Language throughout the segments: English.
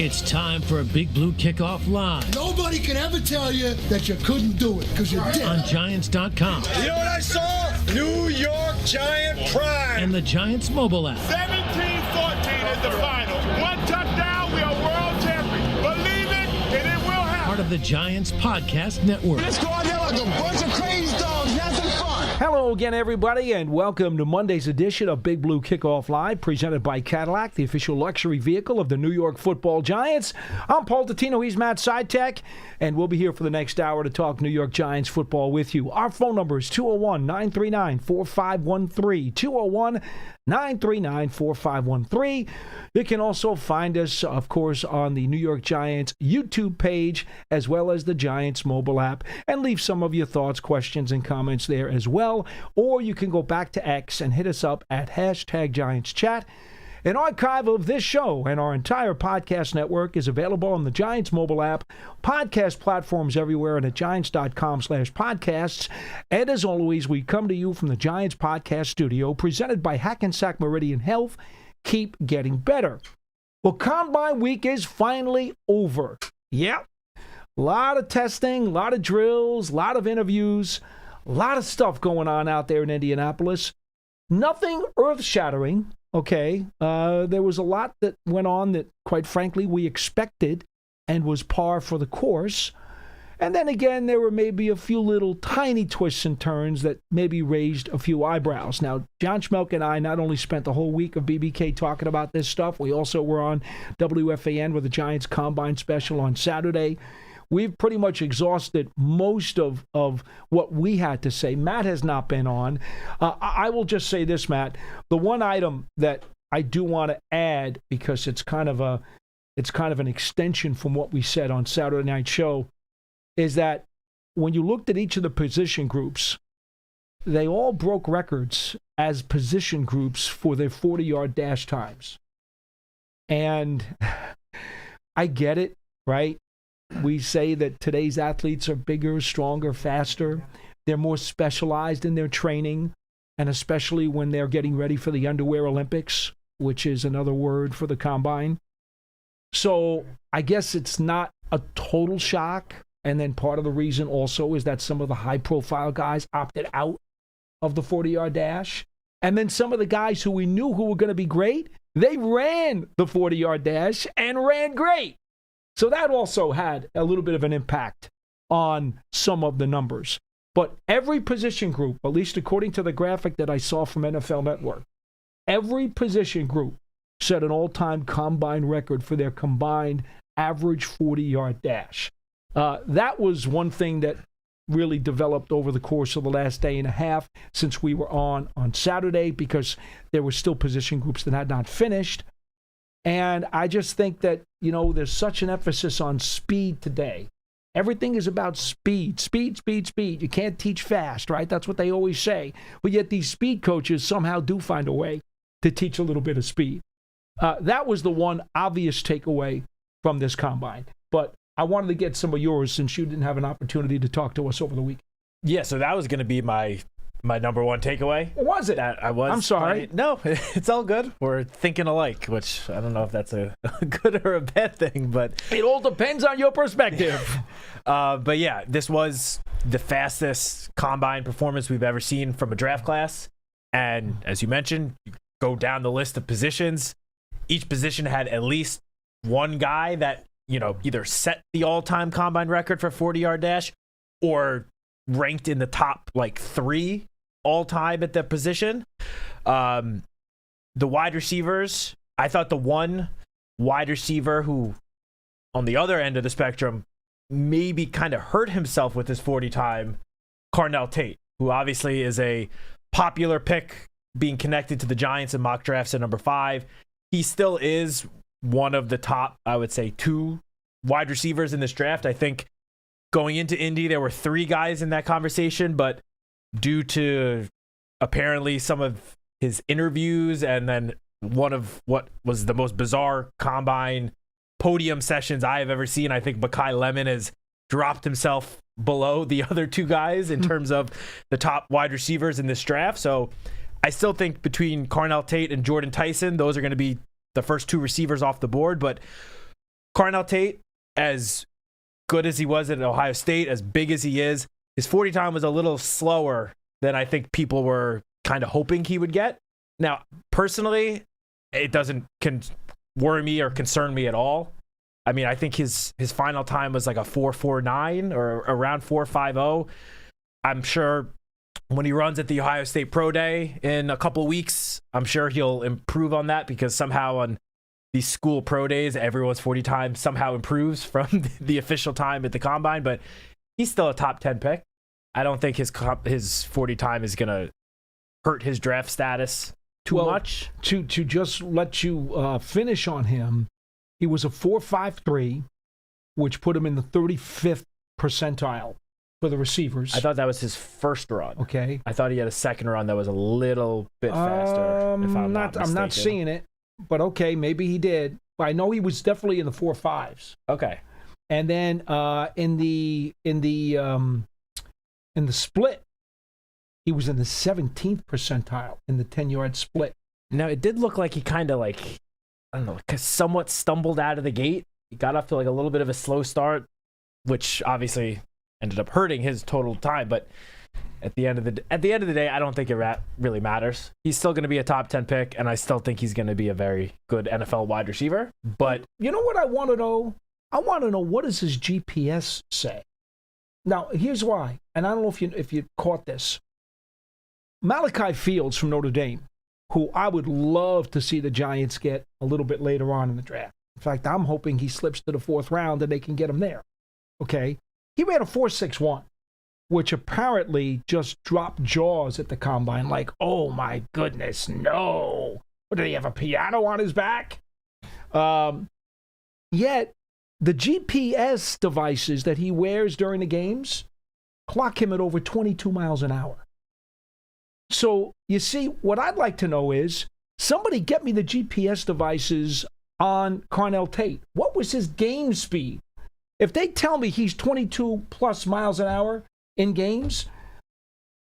It's time for a Big Blue Kickoff Live. Nobody can ever tell you that you couldn't do it, because you did. On Giants.com. You know what I saw? New York Giant Prime. And the Giants mobile app. 17-14 is the final. One touchdown, we are world champions. Believe it, and it will happen. Part of the Giants Podcast Network. Let's go out there like a bunch of crazy dogs. Have some fun. Hello again, everybody, and welcome to Monday's edition of Big Blue Kickoff Live, presented by Cadillac, the official luxury vehicle of the New York Football Giants. I'm Paul Dottino, he's Matt Citak, and we'll be here for the next hour to talk New York Giants football with you. Our phone number is 201-939-4513, 201-939-4513. You can also find us, of course, on the New York Giants YouTube page, as well as the Giants mobile app, and leave some of your thoughts, questions, and comments there as well. Or you can go back to X and hit us up at #GiantsChat. An archive of this show and our entire podcast network is available on the Giants mobile app, podcast platforms everywhere, and at Giants.com/podcasts. And as always, we come to you from the Giants Podcast Studio, presented by Hackensack Meridian Health. Keep getting better. Well, Combine Week is finally over. Yeah. A lot of testing, a lot of drills, a lot of interviews, a lot of stuff going on out there in Indianapolis. Nothing earth-shattering, okay? There was a lot that went on that, quite frankly, we expected and was par for the course. And then again, there were maybe a few little tiny twists and turns that maybe raised a few eyebrows. Now, John Schmelk and I not only spent the whole week of BBK talking about this stuff, we also were on WFAN with the Giants Combine Special on Saturday. We've pretty much exhausted most of what we had to say. Matt has not been on. I will just say this, Matt. The one item that I do want to add, because it's kind of an extension from what we said on Saturday Night Show, is that when you looked at each of the position groups, they all broke records as position groups for their 40-yard dash times. And I get it, right? We say that today's athletes are bigger, stronger, faster. They're more specialized in their training, and especially when they're getting ready for the Underwear Olympics, which is another word for the Combine. So I guess it's not a total shock. And then part of the reason also is that some of the high-profile guys opted out of the 40-yard dash. And then some of the guys who we knew who were going to be great, they ran the 40-yard dash and ran great. So that also had a little bit of an impact on some of the numbers. But every position group, at least according to the graphic that I saw from NFL Network, every position group set an all-time combine record for their combined average 40-yard dash. That was one thing that really developed over the course of the last day and a half since we were on Saturday, because there were still position groups that had not finished. And I just think that, there's such an emphasis on speed today. Everything is about speed, speed, speed, speed. You can't teach fast, right? That's what they always say. But yet these speed coaches somehow do find a way to teach a little bit of speed. That was the one obvious takeaway from this combine. But I wanted to get some of yours since you didn't have an opportunity to talk to us over the week. Yeah, so that was going to be my number one takeaway. Was it? I'm sorry. No, it's all good. We're thinking alike, which I don't know if that's a good or a bad thing, but it all depends on your perspective. But yeah, this was the fastest combine performance we've ever seen from a draft class. And as you mentioned, you go down the list of positions. Each position had at least one guy that, either set the all-time combine record for 40-yard dash or ranked in the top 3 all-time at that position. The wide receivers, I thought the one wide receiver who, on the other end of the spectrum, maybe kind of hurt himself with his 40 time, Carnell Tate, who obviously is a popular pick being connected to the Giants in mock drafts at number 5. He still is one of the top, I would say, 2 wide receivers in this draft. I think going into Indy, there were 3 guys in that conversation, but due to apparently some of his interviews and then one of what was the most bizarre combine podium sessions I have ever seen, I think Mekhi Lemon has dropped himself below the other 2 guys in terms of the top wide receivers in this draft. So I still think between Carnell Tate and Jordan Tyson, those are going to be the first 2 receivers off the board. But Carnell Tate, as good as he was at Ohio State, as big as he is, his 40 time was a little slower than I think people were kind of hoping he would get. Now, personally, it doesn't worry me or concern me at all. I mean, I think his final time was like a 4.49 or around 4.50. I'm sure when he runs at the Ohio State Pro Day in a couple weeks, I'm sure he'll improve on that, because somehow on these school pro days, everyone's 40 time somehow improves from the official time at the combine. But he's still a top 10 pick. I don't think his 40 time is going to hurt his draft status too much. To just let you finish on him, he was a 4.53, which put him in the 35th percentile for the receivers. I thought that was his first run. Okay. I thought he had a second run that was a little bit faster. If I'm not mistaken. I'm not seeing it, but okay, maybe he did. I know he was definitely in the 4.5s. Okay. And then in the split, he was in the 17th percentile in the 10-yard split. Now, it did look like he kind of somewhat stumbled out of the gate. He got off to like a little bit of a slow start, which obviously ended up hurting his total time. But at the end of the day, I don't think it really matters. He's still going to be a top 10 pick, and I still think he's going to be a very good NFL wide receiver. But you know what I want to know? I want to know, what does his GPS say? Now, here's why, and I don't know if you caught this. Malachi Fields from Notre Dame, who I would love to see the Giants get a little bit later on in the draft. In fact, I'm hoping he slips to the 4th round and they can get him there. Okay? He ran a 4.61, which apparently just dropped jaws at the combine. Like, oh my goodness, no. What, did he have a piano on his back? Yet, the GPS devices that he wears during the games clock him at over 22 miles an hour. So, you see, what I'd like to know is, somebody get me the GPS devices on Carnell Tate. What was his game speed? If they tell me he's 22 plus miles an hour in games,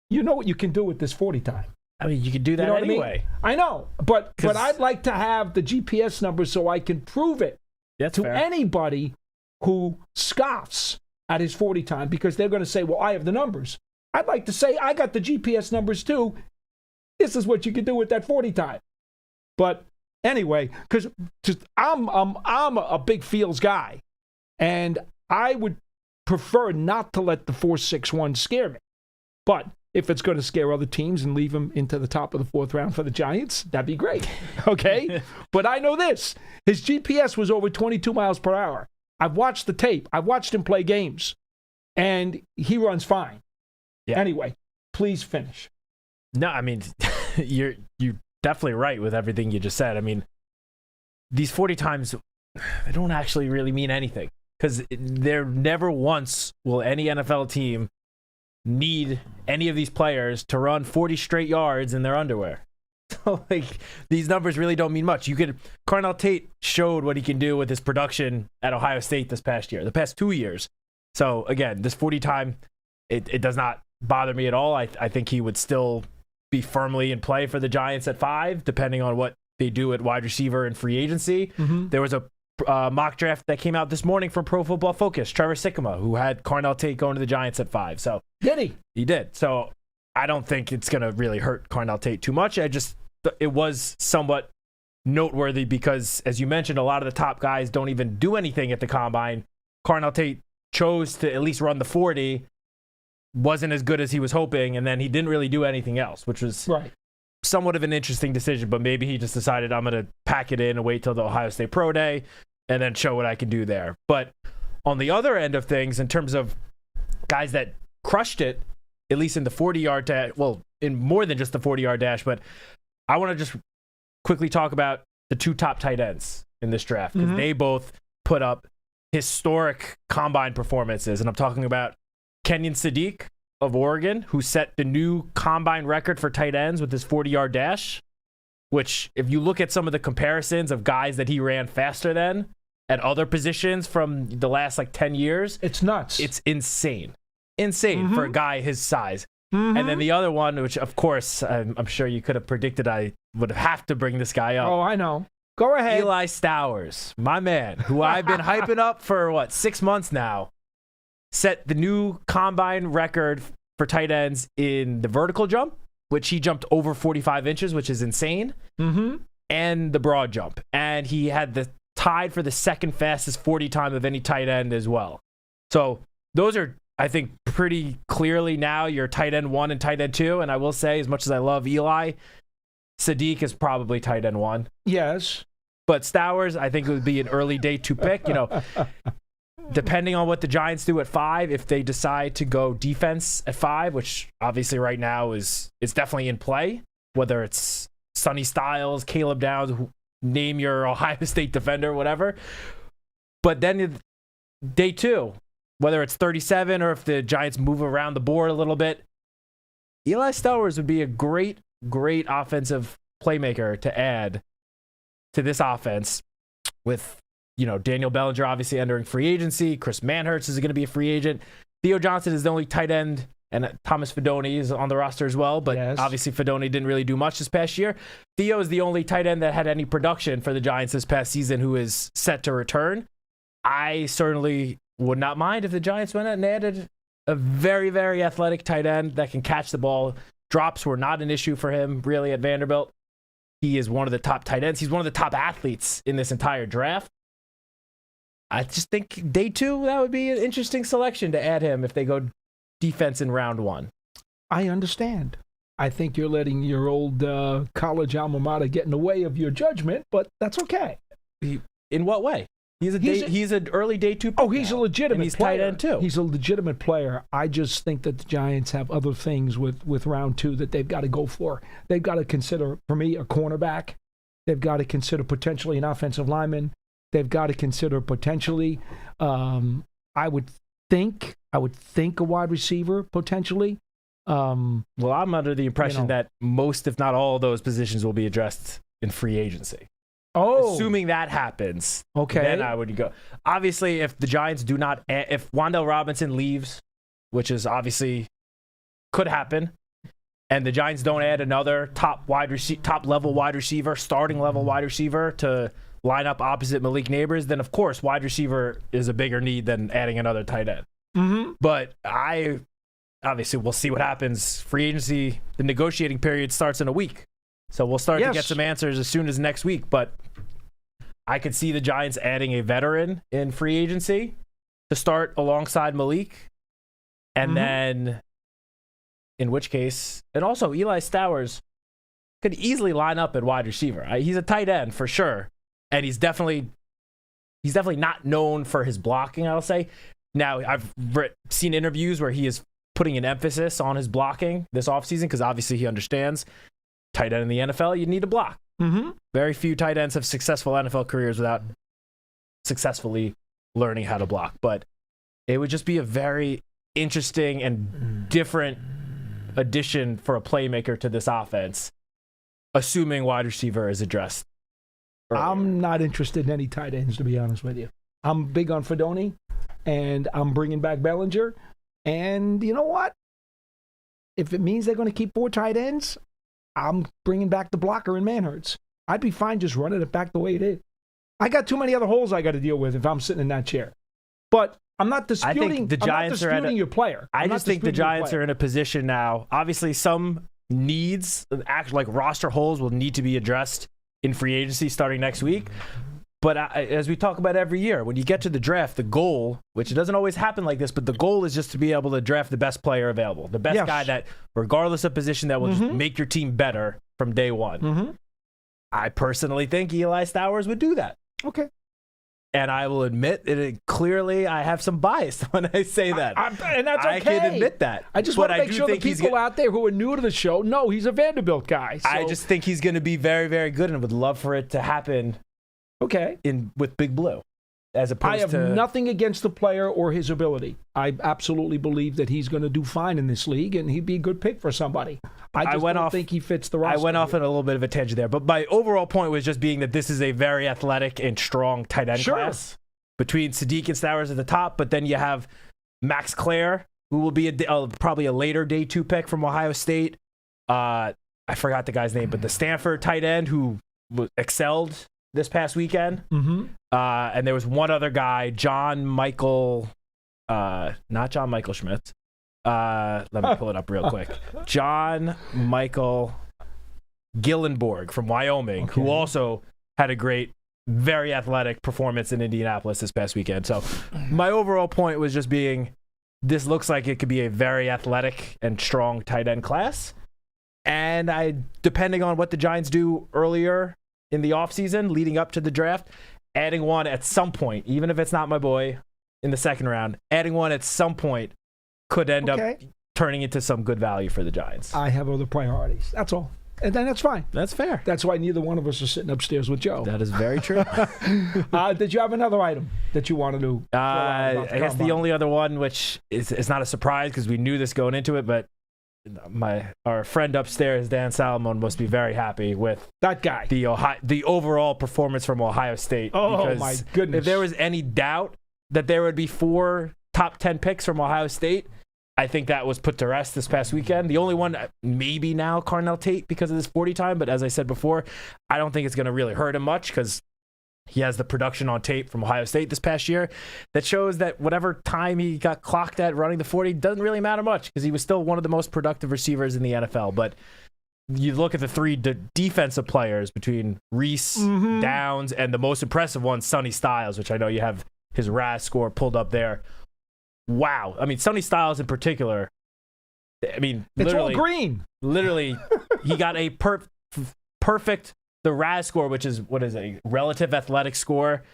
you know what you can do with this 40 time. I mean, you could do that anyway. I know, but I'd like to have the GPS number so I can prove it to anybody who scoffs at his 40 time, because they're going to say, well, I have the numbers. I'd like to say, I got the GPS numbers too. This is what you can do with that 40 time. But anyway, because I'm a big Fields guy, and I would prefer not to let the 4.61 scare me. But if it's going to scare other teams and leave him into the top of the 4th round for the Giants, that'd be great. Okay? But I know this. His GPS was over 22 miles per hour. I've watched the tape. I've watched him play games. And he runs fine. Yeah. Anyway, please finish. No, I mean, you're definitely right with everything you just said. I mean, these 40 times, they don't actually really mean anything, because there never once will any NFL team need any of these players to run 40 straight yards in their underwear. So, these numbers really don't mean much. Carnell Tate showed what he can do with his production at Ohio State the past 2 years. So, again, this 40 time, it does not bother me at all. I think he would still be firmly in play for the Giants at 5, depending on what they do at wide receiver and free agency. Mm-hmm. There was a mock draft that came out this morning from Pro Football Focus, Trevor Sikkema, who had Carnell Tate going to the Giants at 5. So did he? He did. So I don't think it's going to really hurt Carnell Tate too much. It was somewhat noteworthy because, as you mentioned, a lot of the top guys don't even do anything at the combine. Carnell Tate chose to at least run the 40, wasn't as good as he was hoping, and then he didn't really do anything else, which was somewhat of an interesting decision. But maybe he just decided, I'm going to pack it in and wait till the Ohio State Pro Day and then show what I can do there. But on the other end of things, in terms of guys that crushed it, at least in the 40-yard dash, well, in more than just the 40-yard dash, but I want to just quickly talk about the 2 top tight ends in this draft, because they both put up historic combine performances. And I'm talking about Kenyon Sadiq of Oregon, who set the new combine record for tight ends with his 40-yard dash, which, if you look at some of the comparisons of guys that he ran faster than at other positions from the last 10 years, it's nuts. It's insane for a guy his size. And then the other one, which of course I'm sure you could have predicted I would have to bring this guy up. Oh, I know. Go ahead. Eli Stowers, my man, who I've been hyping up for, 6 months now, set the new combine record for tight ends in the vertical jump, which he jumped over 45 inches, which is insane, and the broad jump. And he had the tied for the second fastest 40 time of any tight end as well. So those are, I think, pretty clearly now your tight end 1 and tight end 2. And I will say, as much as I love Eli, Citak is probably tight end 1. Yes. But Stowers, I think it would be an early day 2 pick. Depending on what the Giants do at 5, if they decide to go defense at 5, which obviously right now is definitely in play, whether it's Sonny Styles, Caleb Downs, name your Ohio State defender, whatever. But then day 2, whether it's 37 or if the Giants move around the board a little bit, Eli Stowers would be a great offensive playmaker to add to this offense with, Daniel Bellinger obviously entering free agency. Chris Manhertz is going to be a free agent. Theo Johnson is the only tight end, and Thomas Fidone is on the roster as well, but obviously Fidone didn't really do much this past year. Theo is the only tight end that had any production for the Giants this past season who is set to return. I certainly would not mind if the Giants went out and added a very, very athletic tight end that can catch the ball. Drops were not an issue for him, really, at Vanderbilt. He is one of the top tight ends. He's one of the top athletes in this entire draft. I just think day 2, that would be an interesting selection to add him if they go defense in round 1. I understand. I think you're letting your old college alma mater get in the way of your judgment, but that's okay. In what way? He's an early day 2 pick. Oh, he's a legitimate player. Tight end too. He's a legitimate player. I just think that the Giants have other things with round 2 that they've got to go for. They've got to consider, for me, a cornerback. They've got to consider potentially an offensive lineman. They've got to consider potentially, I would think a wide receiver potentially. Well, I'm under the impression that most, if not all, of those positions will be addressed in free agency. Oh, assuming that happens, okay, then I would go. Obviously, if the Giants do not, if Wan'Dale Robinson leaves, which is obviously could happen, and the Giants don't add another top level wide receiver, starting level wide receiver to line up opposite Malik Neighbors, then of course wide receiver is a bigger need than adding another tight end. But obviously we'll see what happens. Free agency, the negotiating period starts in a week. So we'll start to get some answers as soon as next week. But I could see the Giants adding a veteran in free agency to start alongside Malik. And then, in which case, and also Eli Stowers could easily line up at wide receiver. He's a tight end for sure. And he's definitely not known for his blocking, I'll say. Now, I've seen interviews where he is putting an emphasis on his blocking this offseason because obviously he understands tight end in the NFL, you need to block. Very few tight ends have successful NFL careers without successfully learning how to block. But it would just be a very interesting and different addition for a playmaker to this offense, assuming wide receiver is addressed earlier. I'm not interested in any tight ends, to be honest with you. I'm big on Fidone, and I'm bringing back Bellinger. And you know what? If it means they're going to keep 4 tight ends, I'm bringing back the blocker in Manhertz. I'd be fine just running it back the way it is. I got too many other holes I got to deal with if I'm sitting in that chair. But I'm not disputing, I think the Giants are your player. I just think the Giants are in a position now. Obviously, some needs, like roster holes, will need to be addressed in free agency starting next week. But as we talk about every year, when you get to the draft, the goal, which it doesn't always happen like this, but the goal is just to be able to draft the best player available, the best guy that, regardless of position, that will just make your team better from day one. I personally think Eli Stowers would do that. Okay. And I will admit that clearly I have some bias when I say that. And that's okay. I can admit that. I just want to make sure the people out there who are new to the show know he's a Vanderbilt guy. So. I just think he's going to be very, very good and would love for it to happen. Okay. With Big Blue, as opposed to... I have nothing against the player or his ability. I absolutely believe that he's going to do fine in this league, and he'd be a good pick for somebody. I don't think he fits the roster. I went off on a little bit of a tangent there, but my overall point was just being that this is a very athletic and strong tight end class between Citak and Stowers at the top, but then you have Max Clare, who will be probably a later day 2 pick from Ohio State. I forgot the guy's name, but the Stanford tight end who excelled this past weekend. And there was one other guy, not John Michael Schmitz. Let me pull it up real quick. John Michael Gillenborg from Wyoming, who also had a great, very athletic performance in Indianapolis this past weekend. So my overall point was just being, this looks like it could be a very athletic and strong tight end class. And depending on what the Giants do earlier in the offseason, leading up to the draft, adding one at some point, even if it's not my boy in the second round, adding one at some point could end up turning into some good value for the Giants. I have other priorities. That's all. And then that's fine. That's fair. That's why neither one of us are sitting upstairs with Joe. That is very true. Did you have another item that you wanted to? I guess the only other one, which is not a surprise because we knew this going into it, but our friend upstairs, Dan Salomon, must be very happy with that guy. The overall performance from Ohio State. Oh, my goodness. If there was any doubt that there would be 4 top 10 picks from Ohio State, I think that was put to rest this past weekend. The only one, maybe now, Carnell Tate because of this 40 time. But as I said before, I don't think it's going to really hurt him much because he has the production on tape from Ohio State this past year that shows that whatever time he got clocked at running the 40 doesn't really matter much because he was still one of the most productive receivers in the NFL. But you look at the 3 defensive players between Reese, Downs, and the most impressive one, Sonny Styles, which I know you have his RAS score pulled up there. Wow. I mean, Sonny Styles in particular, I mean, it's all green. Literally, he got a perfect, the RAS score, which is, what is it, a relative athletic score.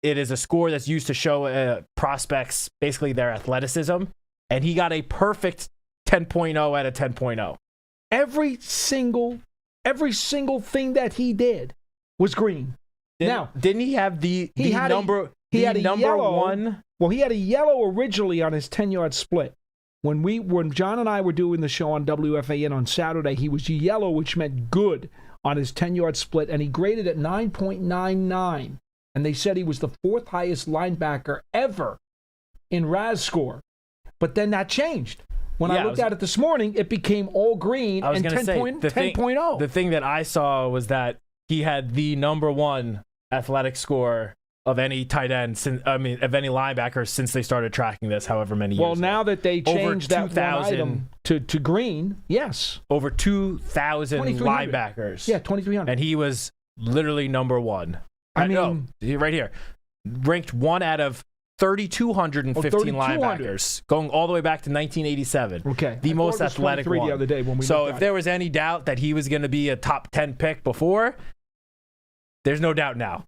It is a score that's used to show prospects, basically their athleticism. And he got a perfect 10.0 out of 10.0. Every single thing that he did was green. Didn't he have the number one? Well, he had a yellow originally on his 10-yard split. When John and I were doing the show on WFAN on Saturday, he was yellow, which meant good on his 10-yard split, and he graded at 9.99. And they said he was the 4th highest linebacker ever in RAS score. But then that changed. When I looked at it this morning, it became all green and 10.0. The thing that I saw was that he had the number 1 athletic score of any tight end, of any linebacker since they started tracking this, however many years. Well, now that they changed that one item to green, yes. Over 2,000 linebackers. Yeah, 2,300. And he was literally number 1. Right here. Ranked 1 out of 3,215 linebackers, going all the way back to 1987. Okay. The most athletic one. The other day when we so if there was any doubt that he was going to be a top 10 pick before, there's no doubt now.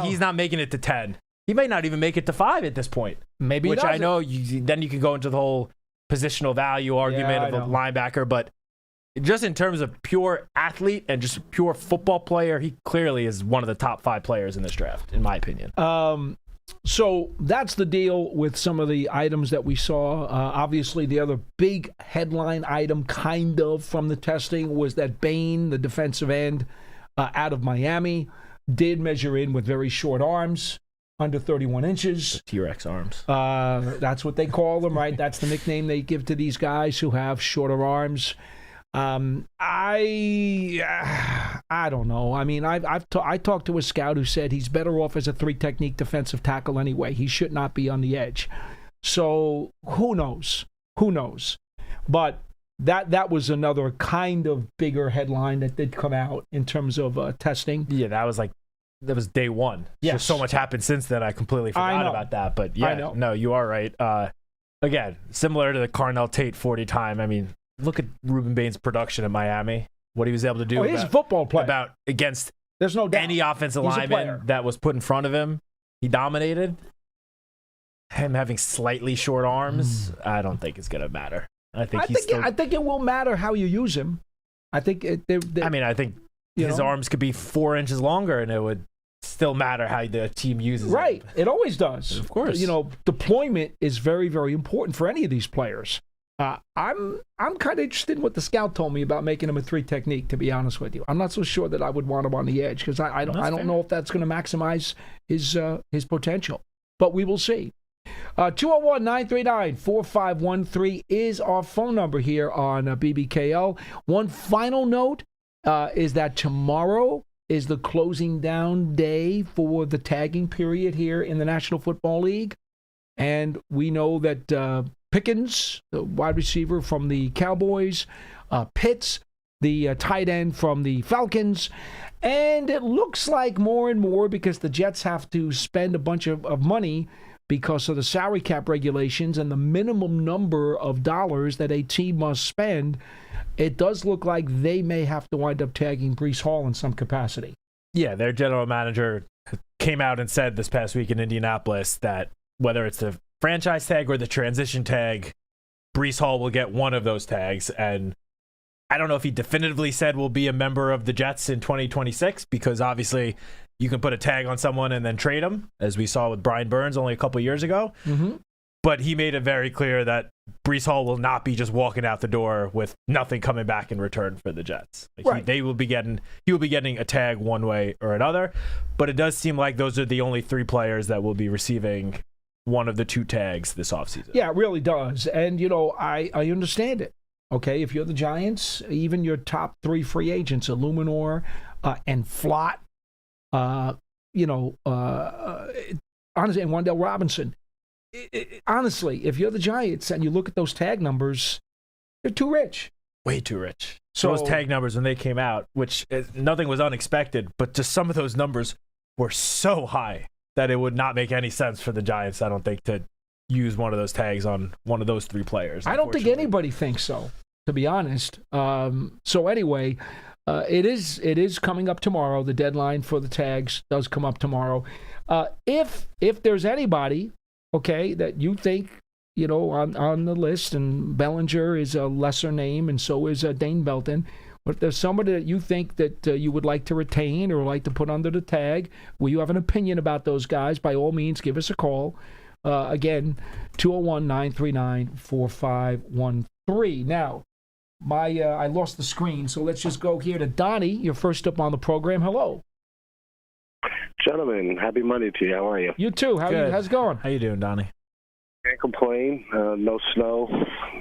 He's not making it to 10. He may not even make it to 5 at this point. Maybe which I know then you can go into the whole positional value argument of a linebacker, but just in terms of pure athlete and just pure football player, he clearly is one of the top 5 players in this draft, in my opinion. So that's the deal with some of the items that we saw. Obviously, the other big headline item kind of from the testing was that Bain, the defensive end out of Miami, did measure in with very short arms, under 31 inches. The T-Rex arms. That's what they call them, right? That's the nickname they give to these guys who have shorter arms. I don't know. I mean, I talked to a scout who said he's better off as a 3-technique defensive tackle anyway. He should not be on the edge. So who knows? But that was another kind of bigger headline that did come out in terms of testing. Yeah, that was day one. Yes. Just so much happened since then. I completely forgot about that. But yeah, no, you are right. Again, similar to the Carnell Tate 40 time. I mean, look at Ruben Bain's production in Miami. What he was able to do. He's a football player. Against there's no doubt. Any offensive lineman that was put in front of him, he dominated. Him having slightly short arms, I don't think it's going to matter. I think it will matter how you use him. I think I think his arms could be 4 inches longer, and it would still matter how the team uses him. Right. It always does. Of course. Deployment is very, very important for any of these players. I'm kind of interested in what the scout told me about making him a 3-technique, to be honest with you. I'm not so sure that I would want him on the edge because I don't know if that's going to maximize his potential. But we will see. 201-939-4513 is our phone number here on BBKO. One final note is that tomorrow is the closing down day for the tagging period here in the National Football League. And we know that Pickens, the wide receiver from the Cowboys, Pitts, the tight end from the Falcons, and it looks like more and more, because the Jets have to spend a bunch of money because of the salary cap regulations and the minimum number of dollars that a team must spend, it does look like they may have to wind up tagging Breece Hall in some capacity. Yeah, their general manager came out and said this past week in Indianapolis that whether it's the franchise tag or the transition tag, Breece Hall will get one of those tags. And I don't know if he definitively said will be a member of the Jets in 2026, because obviously you can put a tag on someone and then trade them, as we saw with Brian Burns only a couple years ago. Mm-hmm. But he made it very clear that Breece Hall will not be just walking out the door with nothing coming back in return for the Jets. Right. He will be getting a tag one way or another. But it does seem like those are the only three players that will be receiving one of the two tags this offseason. Yeah, it really does. And, I understand it. Okay, if you're the Giants, even your top three free agents, Illuminor and Flott, honestly, and Wan'Dale Robinson. Honestly, if you're the Giants and you look at those tag numbers, they're too rich. Way too rich. So those tag numbers when they came out, which nothing was unexpected, but just some of those numbers were so high that it would not make any sense for the Giants, I don't think, to use one of those tags on one of those three players. I don't think anybody thinks so, to be honest. So anyway, it is coming up tomorrow. The deadline for the tags does come up tomorrow. If there's anybody, okay, that you think, on the list, and Bellinger is a lesser name, and so is Dane Belton. But if there's somebody that you think that you would like to retain or like to put under the tag, where you have an opinion about those guys, by all means, give us a call. Again, 201-939-4513. Now, I lost the screen, so let's just go here to Donnie. You're first up on the program. Hello. Gentlemen, happy Monday to you. How are you? You too. How's it going? How you doing, Donnie? Can't complain. No snow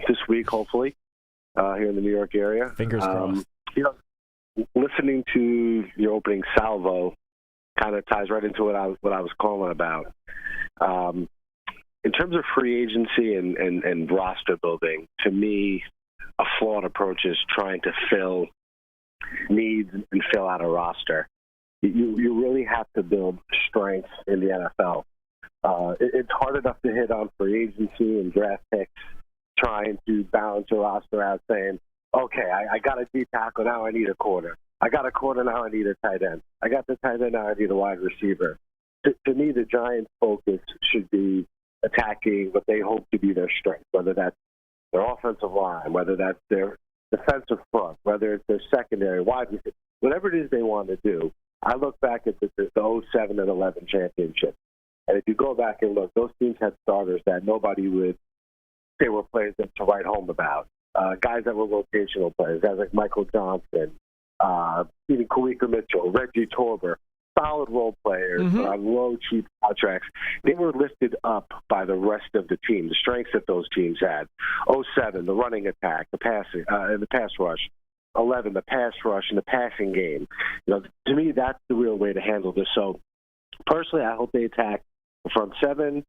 this week, hopefully, here in the New York area. Fingers crossed. Listening to your opening salvo kind of ties right into what I was calling about. In terms of free agency and roster building, to me, a flawed approach is trying to fill needs and fill out a roster. You really have to build strength in the NFL. It's hard enough to hit on free agency and draft picks, trying to balance your roster out, saying, okay, I got a D tackle, now I need a corner. I got a corner, now I need a tight end. I got the tight end, now I need a wide receiver. To me, the Giants' focus should be attacking what they hope to be their strength, whether that's their offensive line, whether that's their defensive front, whether it's their secondary, wide receiver, whatever it is they want to do. I look back at the 07 and 11 championship, and if you go back and look, those teams had starters that nobody would say were players to write home about. Guys that were rotational players, guys like Michael Johnson, even Kawika Mitchell, Reggie Torber, solid role players on low, cheap contracts. They were lifted up by the rest of the team, the strengths that those teams had. 07, the running attack, the passing, and the pass rush. 11, the pass rush and the passing game. To me, that's the real way to handle this. So, personally, I hope they attack the front seven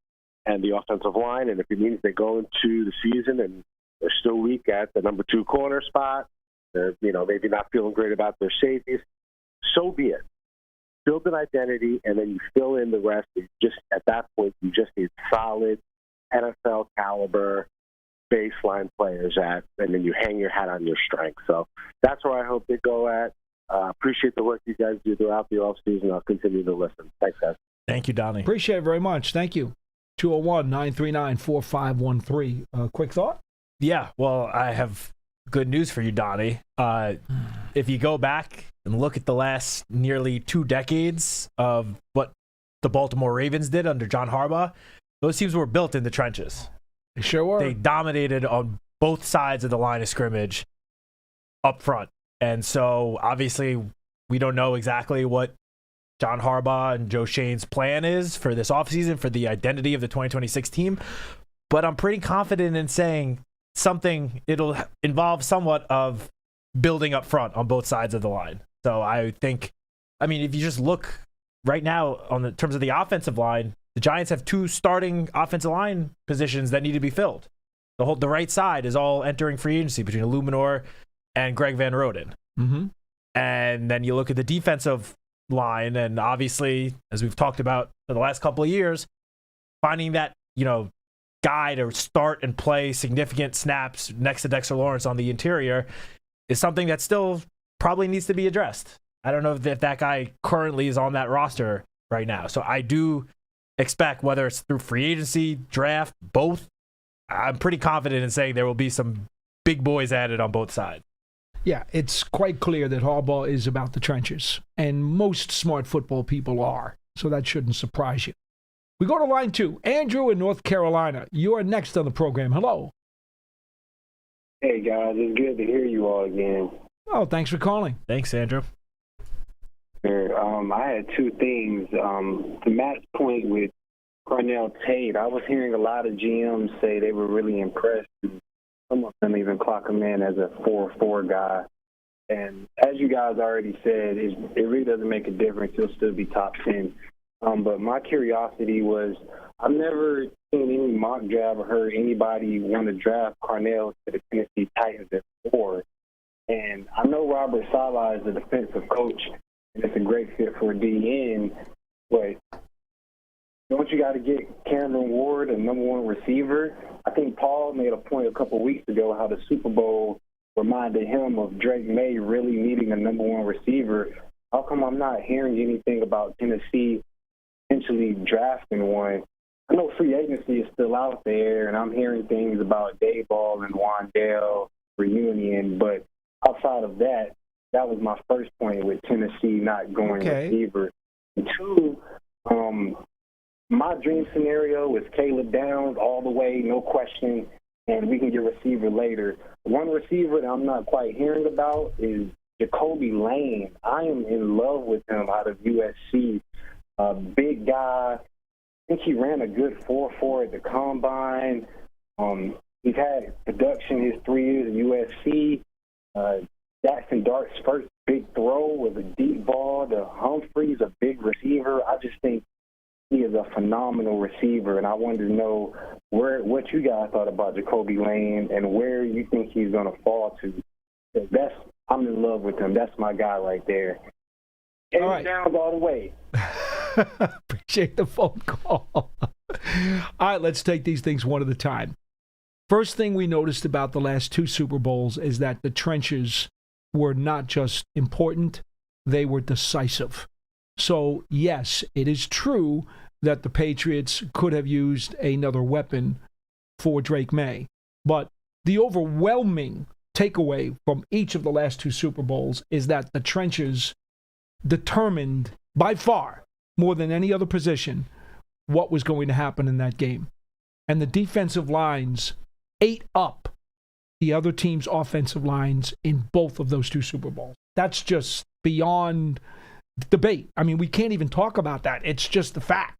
and the offensive line. And if it means they go into the season and they're still weak at the number 2 corner spot, they're maybe not feeling great about their safeties, so be it. Build an identity, and then you fill in the rest. At that point, you just need solid NFL caliber baseline players and then you hang your hat on your strength. So that's where I hope they go at. Appreciate the work you guys do throughout the offseason. I'll continue to listen. Thanks, guys. Thank you, Donnie. Appreciate it very much. Thank you. 201-939-4513. Quick thought? Yeah, well, I have good news for you, Donnie. If you go back and look at the last nearly 2 decades of what the Baltimore Ravens did under John Harbaugh, those teams were built in the trenches. They sure were. They dominated on both sides of the line of scrimmage up front. And so, obviously, we don't know exactly what John Harbaugh and Joe Shane's plan is for this offseason, for the identity of the 2026 team. But I'm pretty confident in saying it'll involve somewhat of building up front on both sides of the line. So I think I mean, if you just look right now on the terms of the offensive line, the Giants have 2 starting offensive line positions that need to be filled. The right side is all entering free agency between Illuminor and Greg Van Roden. Mm-hmm. And then you look at the defensive line, and obviously, as we've talked about for the last couple of years, finding that, guy to start and play significant snaps next to Dexter Lawrence on the interior is something that still probably needs to be addressed. I don't know if that guy currently is on that roster right now. So I do expect, whether it's through free agency, draft, both, I'm pretty confident in saying there will be some big boys added on both sides. Yeah, it's quite clear that Harbaugh is about the trenches, and most smart football people are, so that shouldn't surprise you. We go to line 2. Andrew in North Carolina. You are next on the program. Hello. Hey, guys. It's good to hear you all again. Oh, thanks for calling. Thanks, Andrew. Sure. I had 2 things. To Matt's point with Cornell Tate, I was hearing a lot of GMs say they were really impressed. Some of them even clock him in as a 4-4 guy. And as you guys already said, it really doesn't make a difference. He'll still be top 10. But my curiosity was, I've never seen any mock draft or heard anybody want to draft Cornell to the Tennessee Titans at 4. And I know Robert Saleh is a defensive coach, and it's a great fit for a DN, but don't you got to get Cameron Ward a number 1 receiver? I think Paul made a point a couple of weeks ago how the Super Bowl reminded him of Drake May really needing a number 1 receiver. How come I'm not hearing anything about Tennessee potentially drafting one? I know free agency is still out there, and I'm hearing things about Dayball and Wandale reunion, but outside of that, that was my first point with Tennessee not going receiver. And 2, my dream scenario is Caleb Downs all the way, no question, and we can get receiver later. One receiver that I'm not quite hearing about is Jacoby Lane. I am in love with him out of USC. Big guy. I think he ran a good 4.4 at the combine. He's had production his 3 years at USC. Jackson Dart's first big throw was a deep ball to Humphreys, a big receiver. I just think he is a phenomenal receiver, and I wanted to know what you guys thought about Jacoby Lane and where you think he's going to fall to. I'm in love with him. That's my guy right there. All right. Downs all the way. Appreciate the phone call. All right, let's take these things one at a time. First thing we noticed about the last 2 Super Bowls is that the trenches were not just important, they were decisive. So, yes, it is true that the Patriots could have used another weapon for Drake May. But the overwhelming takeaway from each of the last 2 Super Bowls is that the trenches determined by far more than any other position what was going to happen in that game. And the defensive lines ate up the other team's offensive lines in both of those 2 Super Bowls. That's just beyond debate. I mean, we can't even talk about that. It's just the fact.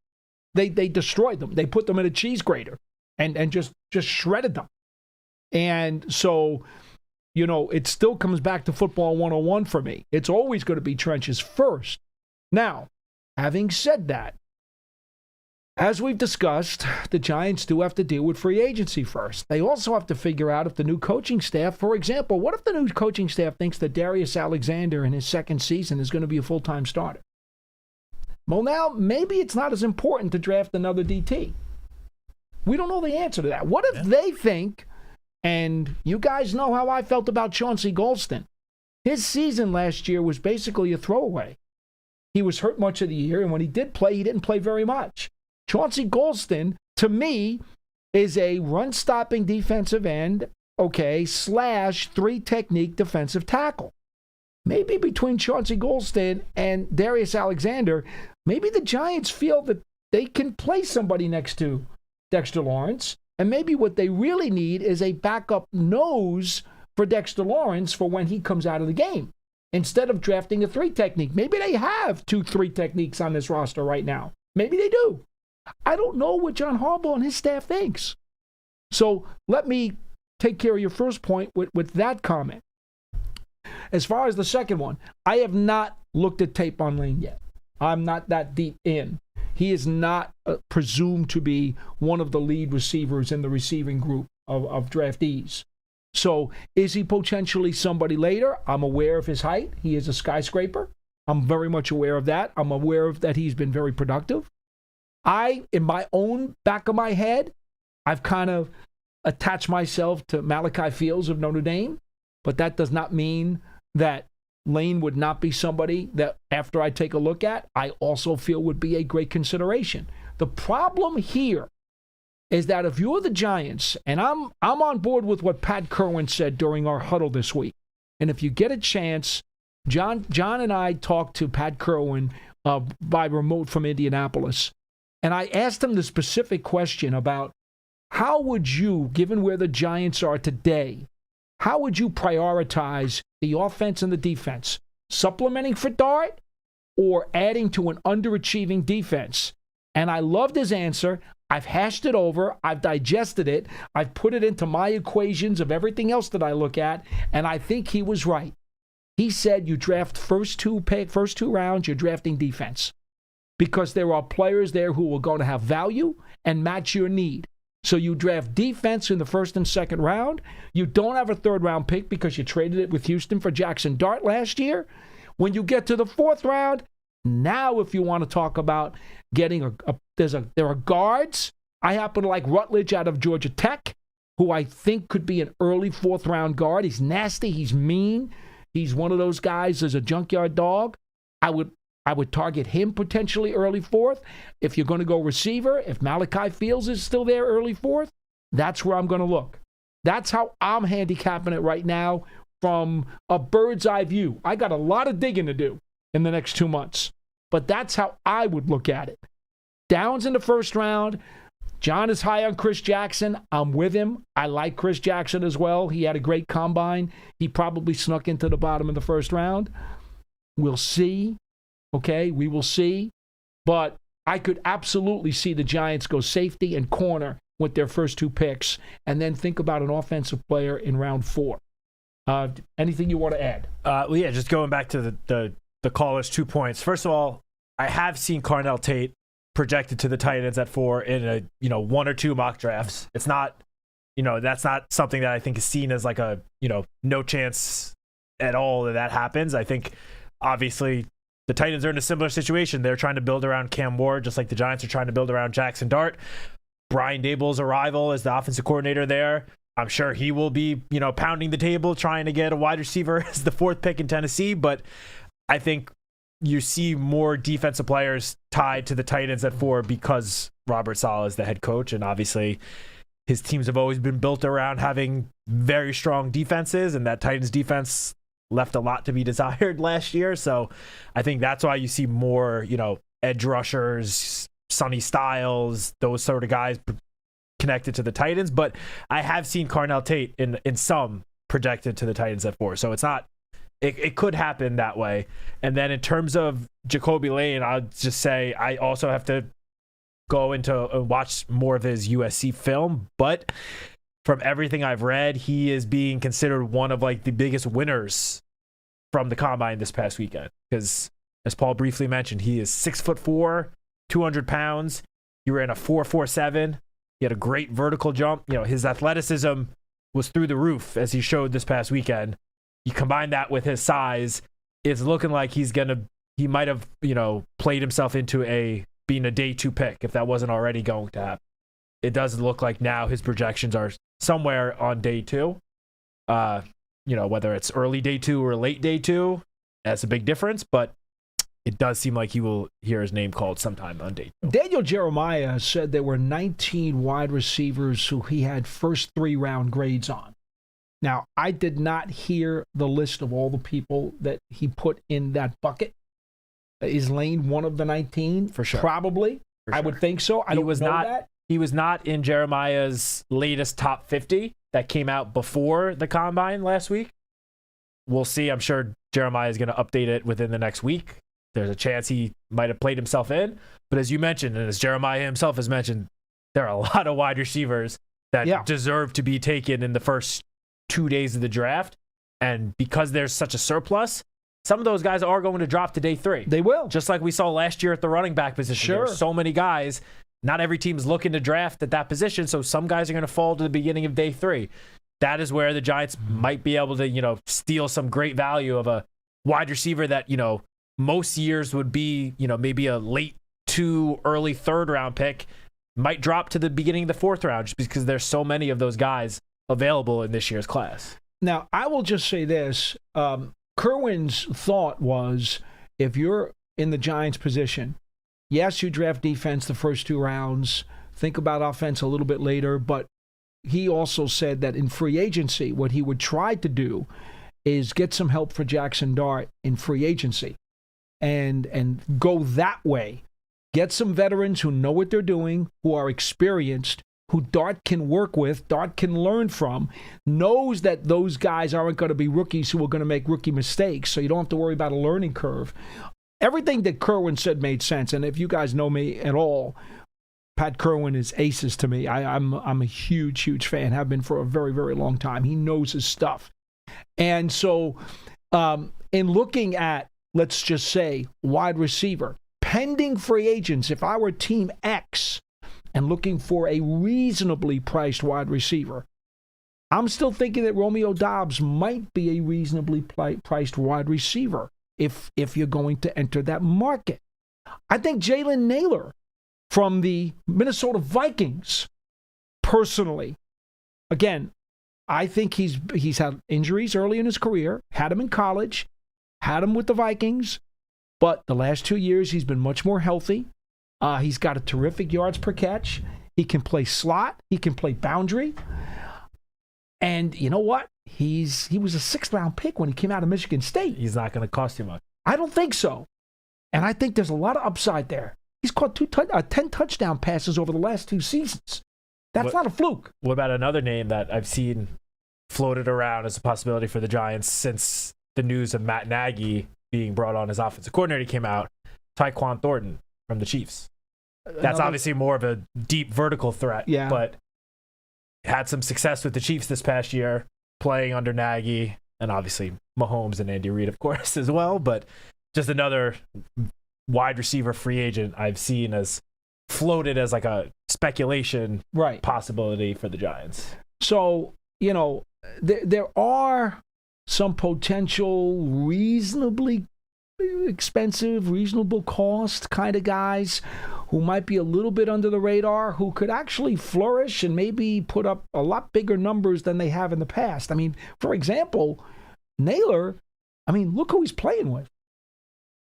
They destroyed them. They put them in a cheese grater and just shredded them. And so, it still comes back to football 101 for me. It's always going to be trenches first. Now, having said that, as we've discussed, the Giants do have to deal with free agency first. They also have to figure out if the new coaching staff, for example, what if the new coaching staff thinks that Darius Alexander in his 2nd season is going to be a full-time starter? Well, now, maybe it's not as important to draft another DT. We don't know the answer to that. What if they think, and you guys know how I felt about Chauncey Golston. His season last year was basically a throwaway. He was hurt much of the year, and when he did play, he didn't play very much. Chauncey Golston, to me, is a run-stopping defensive end, / 3-technique defensive tackle. Maybe between Chauncey Golston and Darius Alexander, maybe the Giants feel that they can play somebody next to Dexter Lawrence, and maybe what they really need is a backup nose for Dexter Lawrence for when he comes out of the game, instead of drafting a 3-technique. Maybe they have 2 3-techniques on this roster right now. Maybe they do. I don't know what John Harbaugh and his staff thinks. So let me take care of your first point with that comment. As far as the second one, I have not looked at tape on Lane yet. I'm not that deep in. He is not presumed to be one of the lead receivers in the receiving group of draftees. So is he potentially somebody later? I'm aware of his height. He is a skyscraper. I'm very much aware of that. I'm aware of that he's been very productive. In my own back of my head, I've kind of attached myself to Malachi Fields of Notre Dame, but that does not mean that Lane would not be somebody that after I take a look at, I also feel would be a great consideration. The problem here is that if you're the Giants, and I'm on board with what Pat Kerwin said during our huddle this week, and if you get a chance, John and I talked to Pat Kerwin by remote from Indianapolis, and I asked him the specific question about how would you, given where the Giants are today, how would you prioritize the offense and the defense? Supplementing for Dart or adding to an underachieving defense? And I loved his answer. I've hashed it over. I've digested it. I've put it into my equations of everything else that I look at, and I think he was right. He said you draft first two rounds, you're drafting defense because there are players there who are going to have value and match your need. So you draft defense in the first and second round. You don't have a third-round pick because you traded it with Houston for Jackson Dart last year. When you get to the fourth round, now if you want to talk about getting there are guards. I happen to like Rutledge out of Georgia Tech, who I think could be an early fourth-round guard. He's nasty. He's mean. He's one of those guys as a junkyard dog. I would target him potentially early fourth. If you're going to go receiver, if Malachi Fields is still there early fourth, that's where I'm going to look. That's how I'm handicapping it right now from a bird's eye view. I got a lot of digging to do in the next 2 months, but that's how I would look at it. Downs in the first round. John is high on Chris Jackson. I'm with him. I like Chris Jackson as well. He had a great combine. He probably snuck into the bottom of the first round. We'll see. Okay, we will see. But I could absolutely see the Giants go safety and corner with their first two picks and then think about an offensive player in round 4. Anything you want to add? Well, yeah, just going back to the caller's 2 points. First of all, I have seen Carnell Tate projected to the Titans at 4 in a 1 or 2 mock drafts. It's not, that's not something that I think is seen as like a, no chance at all that happens. I think obviously the Titans are in a similar situation. They're trying to build around Cam Ward, just like the Giants are trying to build around Jackson Dart. Brian Daboll's arrival as the offensive coordinator there. I'm sure he will be, pounding the table, trying to get a wide receiver as the 4th pick in Tennessee. But I think you see more defensive players tied to the Titans at 4 because Robert Saleh is the head coach. And obviously his teams have always been built around having very strong defenses, and that Titans defense left a lot to be desired last year. So I think that's why you see more, edge rushers, Sonny Styles, those sort of guys connected to the Titans. But I have seen Carnell Tate in some projected to the Titans at 4. So it's not, it could happen that way. And then in terms of Jacoby Lane, I'll just say I also have to go into watch more of his USC film. But from everything I've read, he is being considered one of like the biggest winners from the combine this past weekend. Because as Paul briefly mentioned, he is 6'4", 200 pounds. He ran a 4.47. He had a great vertical jump. His athleticism was through the roof as he showed this past weekend. You combine that with his size, it's looking like he might have, played himself into being a day 2 pick if that wasn't already going to happen. It does look like now his projections are somewhere on day 2. Whether it's early day 2 or late day 2, that's a big difference, but it does seem like he will hear his name called sometime on day 2. Daniel Jeremiah said there were 19 wide receivers who he had first 3-round grades on. Now, I did not hear the list of all the people that he put in that bucket. Is Lane one of the 19? For sure. Probably. For sure. I would think so. I don't know that. He was not in Jeremiah's latest top 50 that came out before the combine last week. We'll see. I'm sure Jeremiah is going to update it within the next week. There's a chance he might have played himself in. But as you mentioned, and as Jeremiah himself has mentioned, there are a lot of wide receivers that deserve to be taken in the first 2 days of the draft. And because there's such a surplus, some of those guys are going to drop to day 3. They will. Just like we saw last year at the running back position. Sure. There's so many guys. Not every team's looking to draft at that position, so some guys are going to fall to the beginning of day 3. That is where the Giants might be able to, steal some great value of a wide receiver that, most years would be, maybe a late 2, early 3rd round pick, might drop to the beginning of the 4th round just because there's so many of those guys available in this year's class. Now, I will just say this. Kerwin's thought was, if you're in the Giants' position, yes, you draft defense the first 2 rounds, think about offense a little bit later, but he also said that in free agency, what he would try to do is get some help for Jackson Dart in free agency and go that way. Get some veterans who know what they're doing, who are experienced, who Dart can work with, Dart can learn from, knows that those guys aren't going to be rookies who are going to make rookie mistakes, so you don't have to worry about a learning curve. Everything that Kerwin said made sense, and if you guys know me at all, Pat Kerwin is aces to me. I'm a huge, huge fan, have been for a very, very long time. He knows his stuff. And so in looking at, let's just say, wide receiver, pending free agents, if I were Team X and looking for a reasonably priced wide receiver, I'm still thinking that Romeo Doubs might be a reasonably priced wide receiver if you're going to enter that market. I think Jalen Naylor from the Minnesota Vikings, personally, again, I think he's had injuries early in his career, had him in college, had him with the Vikings, but the last 2 years he's been much more healthy. He's got a terrific yards per catch. He can play slot. He can play boundary. And you know what? He was a 6th-round pick when he came out of Michigan State. He's not going to cost you much. I don't think so. And I think there's a lot of upside there. He's caught 10 touchdown passes over the last 2 seasons. That's not a fluke. What about another name that I've seen floated around as a possibility for the Giants since the news of Matt Nagy being brought on as offensive coordinator came out? Tyquan Thornton from the Chiefs. That's obviously more of a deep vertical threat, but had some success with the Chiefs this past year, playing under Nagy, and obviously Mahomes and Andy Reid, of course, as well. But just another wide receiver free agent I've seen as floated as like a speculation possibility for the Giants. So, there are some potential reasonably expensive, reasonable cost kind of guys who might be a little bit under the radar, who could actually flourish and maybe put up a lot bigger numbers than they have in the past. I mean, for example, Naylor, look who he's playing with.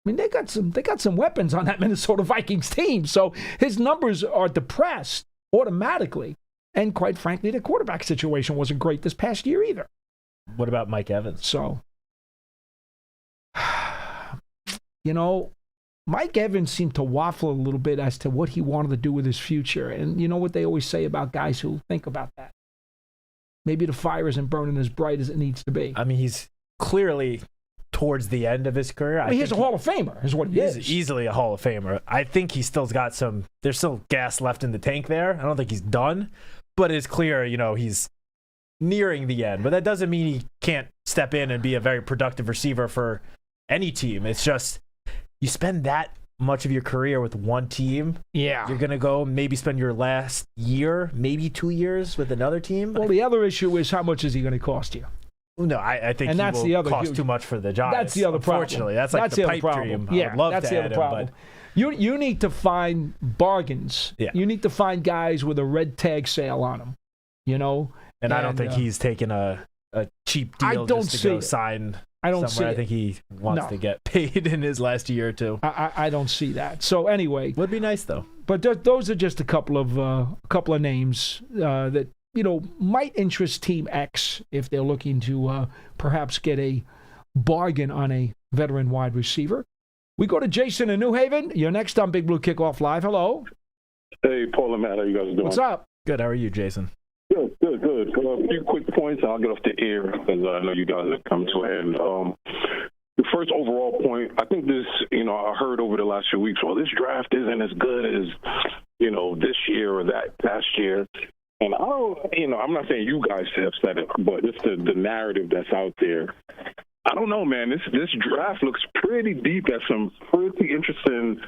They got some weapons on that Minnesota Vikings team. So his numbers are depressed automatically. And quite frankly, the quarterback situation wasn't great this past year either. What about Mike Evans? So, Mike Evans seemed to waffle a little bit as to what he wanted to do with his future. And you know what they always say about guys who think about that? Maybe the fire isn't burning as bright as it needs to be. He's clearly towards the end of his career. He's a Hall of Famer, is what he is. He's easily a Hall of Famer. I think he's still got there's still gas left in the tank there. I don't think he's done, but it's clear, he's nearing the end. But that doesn't mean he can't step in and be a very productive receiver for any team. It's just, you spend that much of your career with one team. Yeah. You're going to go maybe spend your last year, maybe 2 years with another team. Well, the other issue is how much is he going to cost you? No, I think he will cost too much for the Giants. That's the other problem. Unfortunately, that's like the pipe dream. Yeah, I would love that's to the other problem. but you need to find bargains. Yeah. You need to find guys with a red tag sale on them. And I don't think he's taken a cheap deal just to go sign somewhere. I think he wants to get paid in his last year or two. I don't see that. So anyway, would be nice though. But those are just a couple of names that might interest Team X if they're looking to perhaps get a bargain on a veteran wide receiver. We go to Jason in New Haven. You're next on Big Blue Kickoff Live. Hello. Hey, Paul and Matt, how you guys doing? What's up? Good. How are you, Jason? Good. A few quick points, and I'll get off the air because I know you guys have come to an end. The first overall point, I think this, I heard over the last few weeks, well, this draft isn't as good as, this year or that past year. And I don't, I'm not saying you guys have said it, but it's the narrative that's out there. I don't know, man. This draft looks pretty deep at some pretty interesting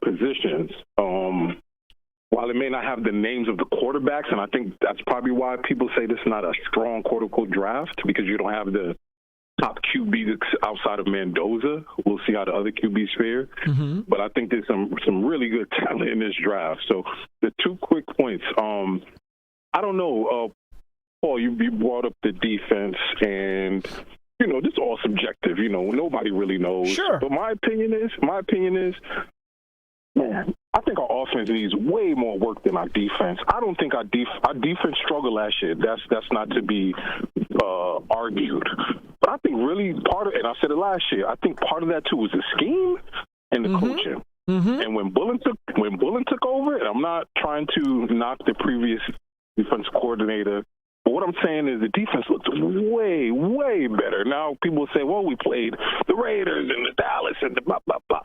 positions. While it may not have the names of the quarterbacks, and I think that's probably why people say this is not a strong quote-unquote draft, because you don't have the top QB outside of Mendoza. We'll see how the other QBs fare. Mm-hmm. But I think there's some really good talent in this draft. So the 2 quick points. I don't know, Paul, you brought up the defense, and, this is all subjective. Nobody really knows. Sure. But my opinion is, man, I think our offense needs way more work than our defense. I don't think our defense struggled last year. That's not to be argued. But I think really part of it, and I said it last year, I think part of that too was the scheme and the coaching. Mm-hmm. And when Bullen took over, and I'm not trying to knock the previous defense coordinator, but what I'm saying is the defense looked way, way better. Now people say, well, we played the Raiders and the Dallas and the blah, blah, blah.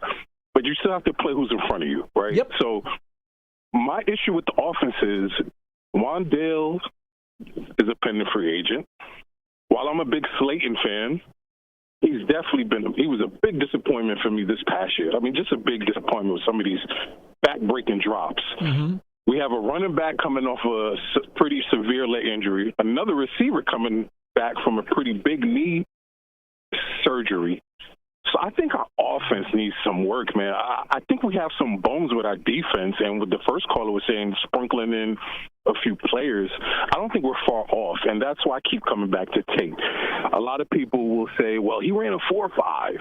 But you still have to play who's in front of you, right? Yep. So my issue with the offense is Wandale is a pending free agent. While I'm a big Slayton fan, he was a big disappointment for me this past year. I mean, just a big disappointment with some of these back-breaking drops. Mm-hmm. We have a running back coming off a pretty severe leg injury, another receiver coming back from a pretty big knee surgery. So I think our offense needs some work, man. I think we have some bones with our defense, and with the first caller was saying sprinkling in a few players, I don't think we're far off, and that's why I keep coming back to Tate. A lot of people will say, well, he ran a 4.5.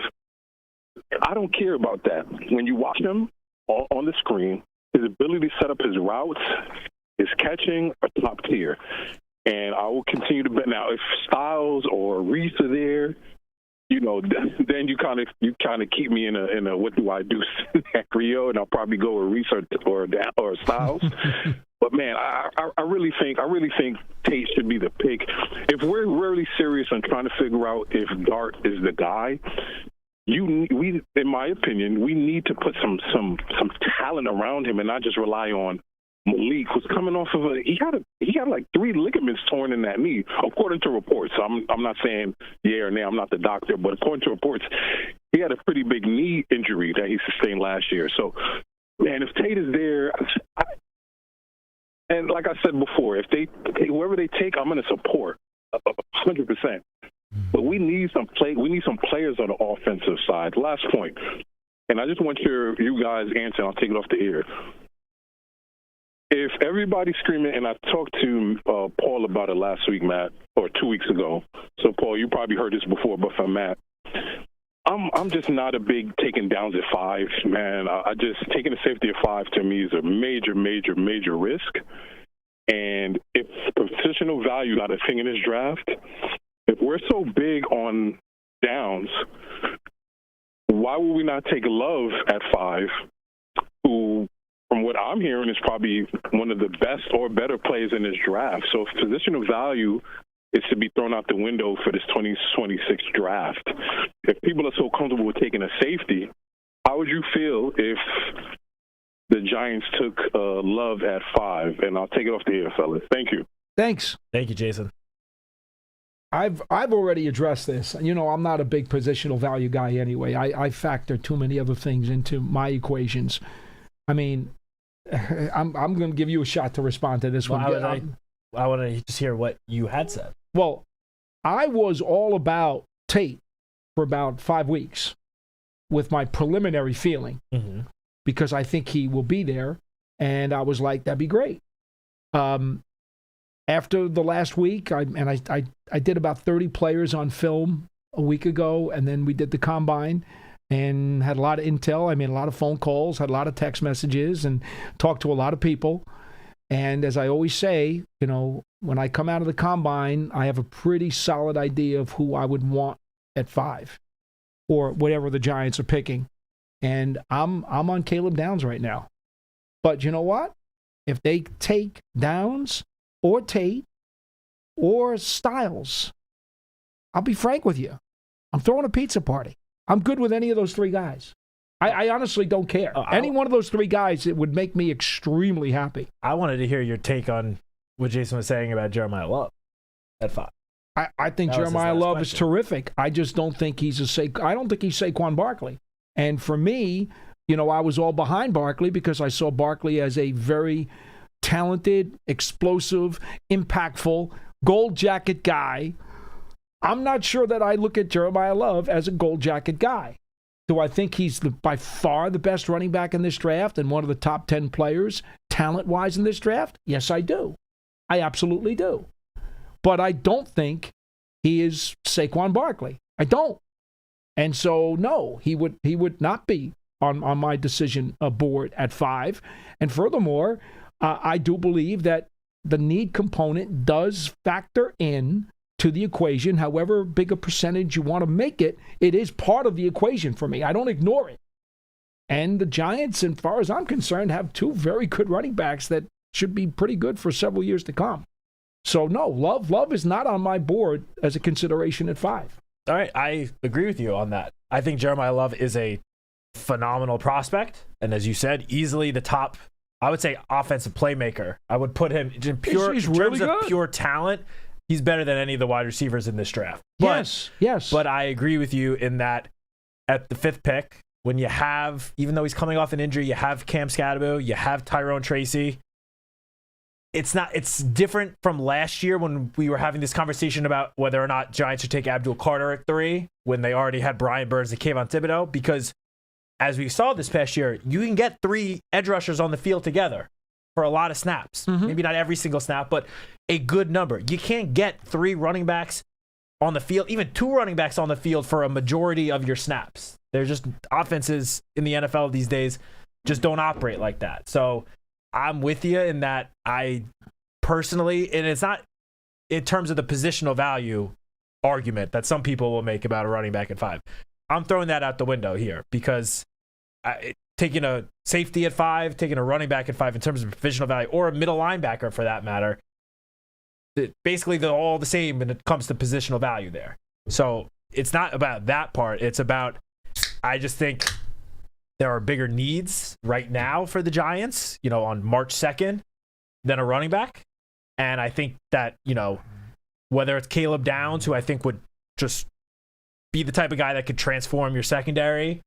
I don't care about that. When you watch him on the screen, his ability to set up his routes, his catching are top tier. And I will continue to bet. Now, if Styles or Reese are there, then you kind of keep me in a what do I do scenario, and I'll probably go with Reese or Styles. But man, I really think Tate should be the pick. If we're really serious on trying to figure out if Dart is the guy, in my opinion, we need to put some talent around him and not just rely on Malik, who's coming off of he had like 3 ligaments torn in that knee, according to reports. So I'm not saying yeah or nay. I'm not the doctor, but according to reports, he had a pretty big knee injury that he sustained last year. So, man, if Tate is there, and like I said before, if whoever they take, I'm going to support 100%. But we need some players on the offensive side. Last point, and I just want you guys' answer. I'll take it off the air. If everybody's screaming, and I talked to Paul about it last week, Matt, or 2 weeks ago. So, Paul, you probably heard this before, but from Matt, I'm just not a big taking downs at 5, man. I just taking a safety at 5 to me is a major, major, major risk. And if positional value not a thing in this draft, if we're so big on downs, why would we not take Love at 5, who, from what I'm hearing, is probably one of the best or better players in this draft? So if positional value is to be thrown out the window for this 2026 draft, if people are so comfortable with taking a safety, how would you feel if the Giants took Love at 5? And I'll take it off the air, fellas. Thank you. Thanks. Thank you, Jason. I've already addressed this. I'm not a big positional value guy anyway. I factor too many other things into my equations. I mean, I'm going to give you a shot to respond to this one. I want to just hear what you had said. Well, I was all about Tate for about 5 weeks with my preliminary feeling, because I think he will be there, and I was like, that'd be great. After the last week, I did about 30 players on film a week ago, and then we did the combine and had a lot of intel. I made a lot of phone calls, had a lot of text messages, and talked to a lot of people. And as I always say, when I come out of the combine, I have a pretty solid idea of who I would want at 5 or whatever the Giants are picking. And I'm on Caleb Downs right now. But you know what? If they take Downs or Tate or Styles, I'll be frank with you. I'm throwing a pizza party. I'm good with any of those 3 guys. I honestly don't care. Any one of those 3 guys, it would make me extremely happy. I wanted to hear your take on what Jason was saying about Jeremiah Love at 5. I think Jeremiah Love is terrific. I just don't think he's I don't think he's Saquon Barkley. And for me, I was all behind Barkley because I saw Barkley as a very talented, explosive, impactful, gold jacket guy. I'm not sure that I look at Jeremiah Love as a gold jacket guy. Do I think he's by far the best running back in this draft and one of the top 10 players talent-wise in this draft? Yes, I do. I absolutely do. But I don't think he is Saquon Barkley. I don't. And so, no, he would not be on my decision board at 5. And furthermore, I do believe that the need component does factor in to the equation. However big a percentage you want to make it, it is part of the equation for me. I don't ignore it. And the Giants, as far as I'm concerned, have 2 very good running backs that should be pretty good for several years to come. So, no, Love is not on my board as a consideration at 5. All right, I agree with you on that. I think Jeremiah Love is a phenomenal prospect. And as you said, easily the top, I would say, offensive playmaker. I would put him in He's in really terms of good. pure talent. He's better than any of the wide receivers in this draft. But, yes. But I agree with you in that at the 5th pick, when you have, even though he's coming off an injury, you have Cam Scadaboo, you have Tyrone Tracy. It's different from last year when we were having this conversation about whether or not Giants should take Abdul Carter at 3 when they already had Brian Burns and Kayvon Thibodeau, because as we saw this past year, you can get 3 edge rushers on the field together for a lot of snaps. Mm-hmm. Maybe not every single snap, but a good number. You can't get 3 running backs on the field, even 2 running backs on the field for a majority of your snaps. They're just offenses in the NFL these days just don't operate like that. So I'm with you in that I personally, and it's not in terms of the positional value argument that some people will make about a running back at 5. I'm throwing that out the window here because taking a safety at 5, taking a running back at 5 in terms of positional value, or a middle linebacker for that matter, basically they're all the same when it comes to positional value there. So it's not about that part. It's about, I just think there are bigger needs right now for the Giants, on March 2nd than a running back. And I think that, whether it's Caleb Downs, who I think would just be the type of guy that could transform your secondary,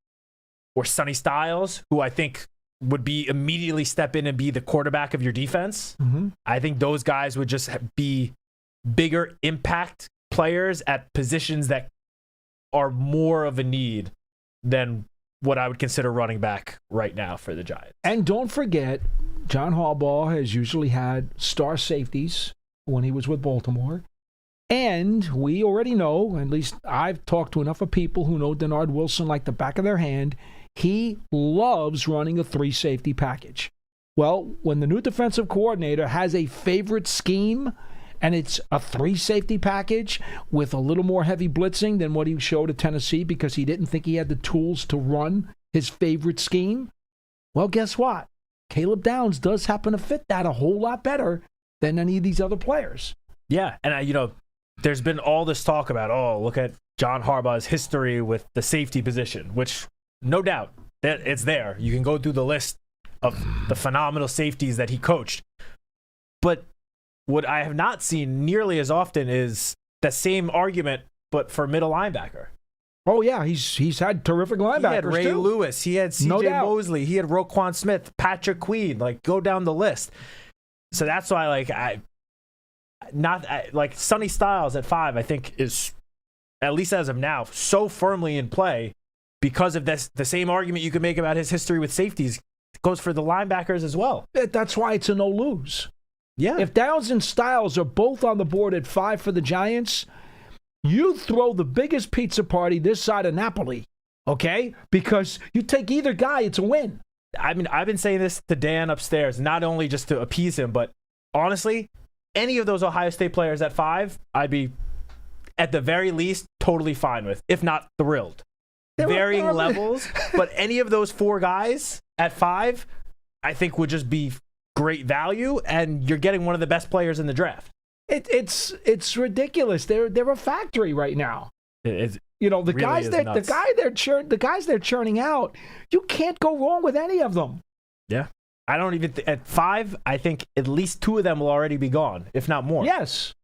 or Sonny Styles, who I think would be immediately step in and be the quarterback of your defense. Mm-hmm. I think those guys would just be bigger impact players at positions that are more of a need than what I would consider running back right now for the Giants. And don't forget, John Harbaugh has usually had star safeties when he was with Baltimore. And we already know, at least I've talked to enough of people who know Denard Wilson like the back of their hand, he loves running a 3 safety package. Well, when the new defensive coordinator has a favorite scheme and it's a 3 safety package with a little more heavy blitzing than what he showed at Tennessee because he didn't think he had the tools to run his favorite scheme, well, guess what? Caleb Downs does happen to fit that a whole lot better than any of these other players. Yeah, and there's been all this talk about, look at John Harbaugh's history with the safety position, which no doubt it's there. You can go through the list of the phenomenal safeties that he coached. But what I have not seen nearly as often is the same argument, but for middle linebacker. Oh, yeah, he's had terrific linebackers, He had Ray Lewis. He had C.J. Mosley. He had Roquan Smith, Patrick Queen. Go down the list. So that's why, Sonny Styles at 5, I think is, at least as of now, so firmly in play because of this. The same argument you could make about his history with safeties goes for the linebackers as well. That's why it's a no-lose. Yeah. If Downs and Styles are both on the board at 5 for the Giants, you throw the biggest pizza party this side of Napoli, okay? Because you take either guy, it's a win. I mean, I've been saying this to Dan upstairs, not only just to appease him, but honestly, any of those Ohio State players at 5, I'd be, at the very least, totally fine with, if not thrilled. Varying levels, but any of those 4 guys at 5, I think would just be great value, and you're getting one of the best players in the draft. It's ridiculous. They're a factory right now. The really guys they're churning out. You can't go wrong with any of them. Yeah. I don't even at 5. I think at least 2 of them will already be gone, if not more. Yes.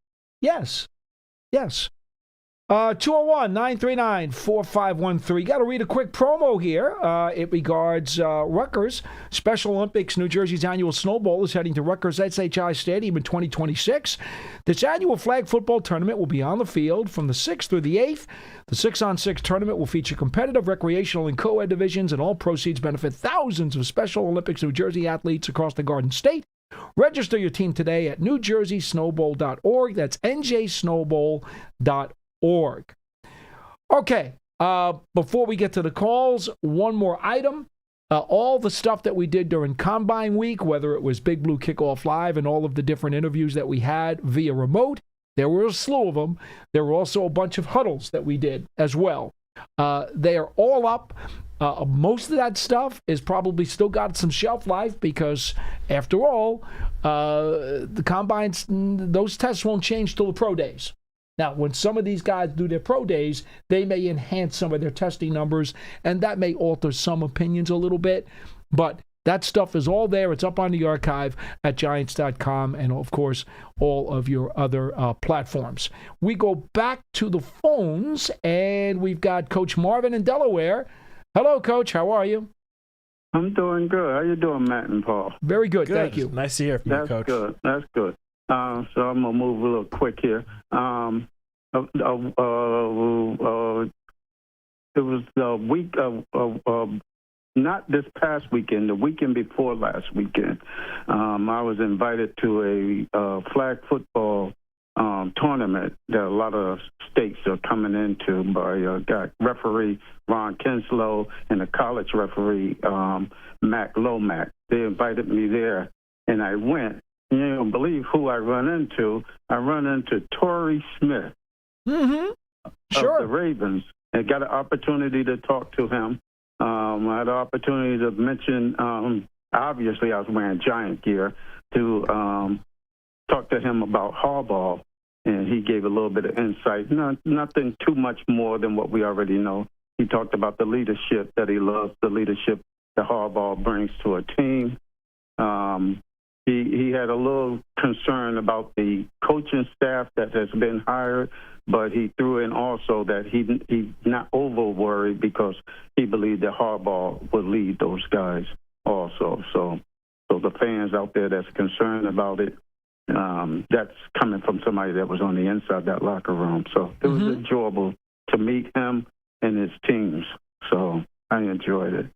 201-939-4513. Got to read a quick promo here. It regards Rutgers. Special Olympics, New Jersey's annual Snowball is heading to Rutgers SHI Stadium in 2026. This annual flag football tournament will be on the field from the 6th through the 8th. The 6-on-6 tournament will feature competitive, recreational, and co-ed divisions, and all proceeds benefit thousands of Special Olympics New Jersey athletes across the Garden State. Register your team today at NewJerseySnowball.org. That's NJSnowball.org. Okay, before we get to the calls, one more item. All the stuff that we did during Combine Week, whether it was Big Blue Kickoff Live and all of the different interviews that we had via remote, there were a slew of them. There were also a bunch of huddles that we did as well. They are all up. Most of that stuff is probably still got some shelf life because, after all, the Combines, those tests won't change till the pro days. Now, when some of these guys do their pro days, they may enhance some of their testing numbers, and that may alter some opinions a little bit. But that stuff is all there. It's up on the archive at Giants.com and, of course, all of your other platforms. We go back to the phones, and we've got Coach Marvin in Delaware. Hello, Coach. How are you? I'm doing good. How you doing, Matt and Paul? Very good. Thank you. Nice to hear from you, Coach. That's good. So I'm going to move a little quick here. It was the week of not this past weekend, the weekend before last weekend. I was invited to a flag football tournament that a lot of states are coming into by referee Ron Kinslow and the college referee Mac Lomack. They invited me there, and I went. You don't believe who I run into. I run into Torrey Smith of the Ravens, and got an opportunity to talk to him. I had an opportunity to mention, obviously I was wearing Giant gear, to talk to him about Harbaugh, and he gave a little bit of insight. Nothing too much more than what we already know. He talked about the leadership that he loves, the leadership that Harbaugh brings to a team. He had a little concern about the coaching staff that has been hired, but he threw in also that he's not over worried because he believed that Harbaugh would lead those guys also. So the fans out there that's concerned about it, that's coming from somebody that was on the inside of that locker room. So it was enjoyable to meet him and his teams. So I enjoyed it.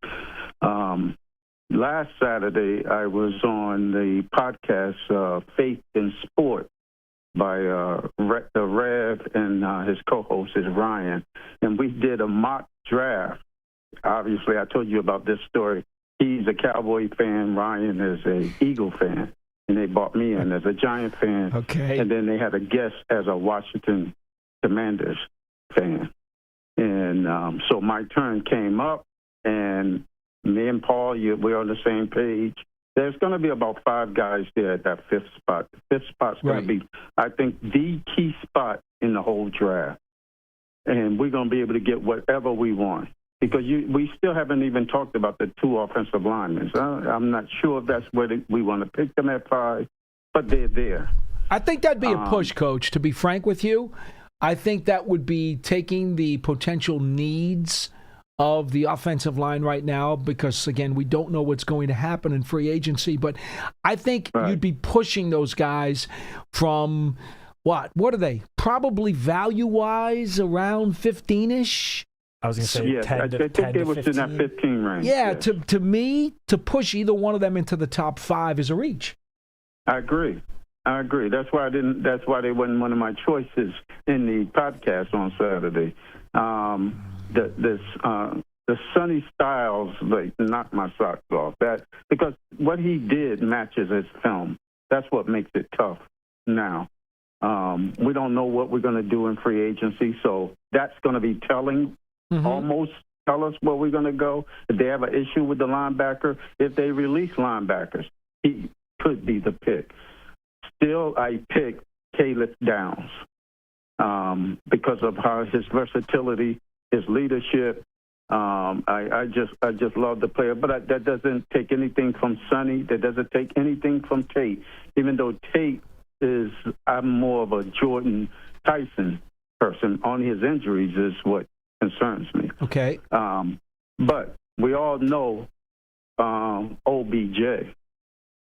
Last Saturday, I was on the podcast Faith in Sport by the Rev, and his co-host is Ryan. And we did a mock draft. Obviously, I told you about this story. He's a Cowboy fan. Ryan is a Eagle fan. And they brought me in as a Giant fan. Okay. And then they had a guest as a Washington Commanders fan. And so my turn came up, and me and Paul, we're on the same page. There's going to be about 5 guys there at that 5th spot. The 5th spot's going to be, I think, the key spot in the whole draft. And we're going to be able to get whatever we want. Because we still haven't even talked about the 2 offensive linemen. I'm not sure if that's where we want to pick them at 5, but they're there. I think that'd be a push, Coach, to be frank with you. I think that would be taking the potential needs of the offensive line right now because, again, we don't know what's going to happen in free agency. But I think you'd be pushing those guys from, what are they? Probably value-wise around 15-ish. I was going to say yeah, 10 I to think 10 they to was 15. in that 15 range. Yeah, to me, to push either one of them into the top 5 is a reach. I agree. That's why they wasn't one of my choices in the podcast on Saturday. The Sonny Styles knocked my socks off. That because what he did matches his film. That's what makes it tough now. We don't know what we're going to do in free agency, so that's going to be telling. Almost tell us where we're going to go. If they have an issue with the linebacker, if they release linebackers, he could be the pick. Still, I pick Caleb Downs because of how his versatility, his leadership, I just love the player, but that doesn't take anything from Sonny. That doesn't take anything from Tate. Even though Tate I'm more of a Jordan Tyson person. On his injuries is what concerns me. Okay. But we all know OBJ.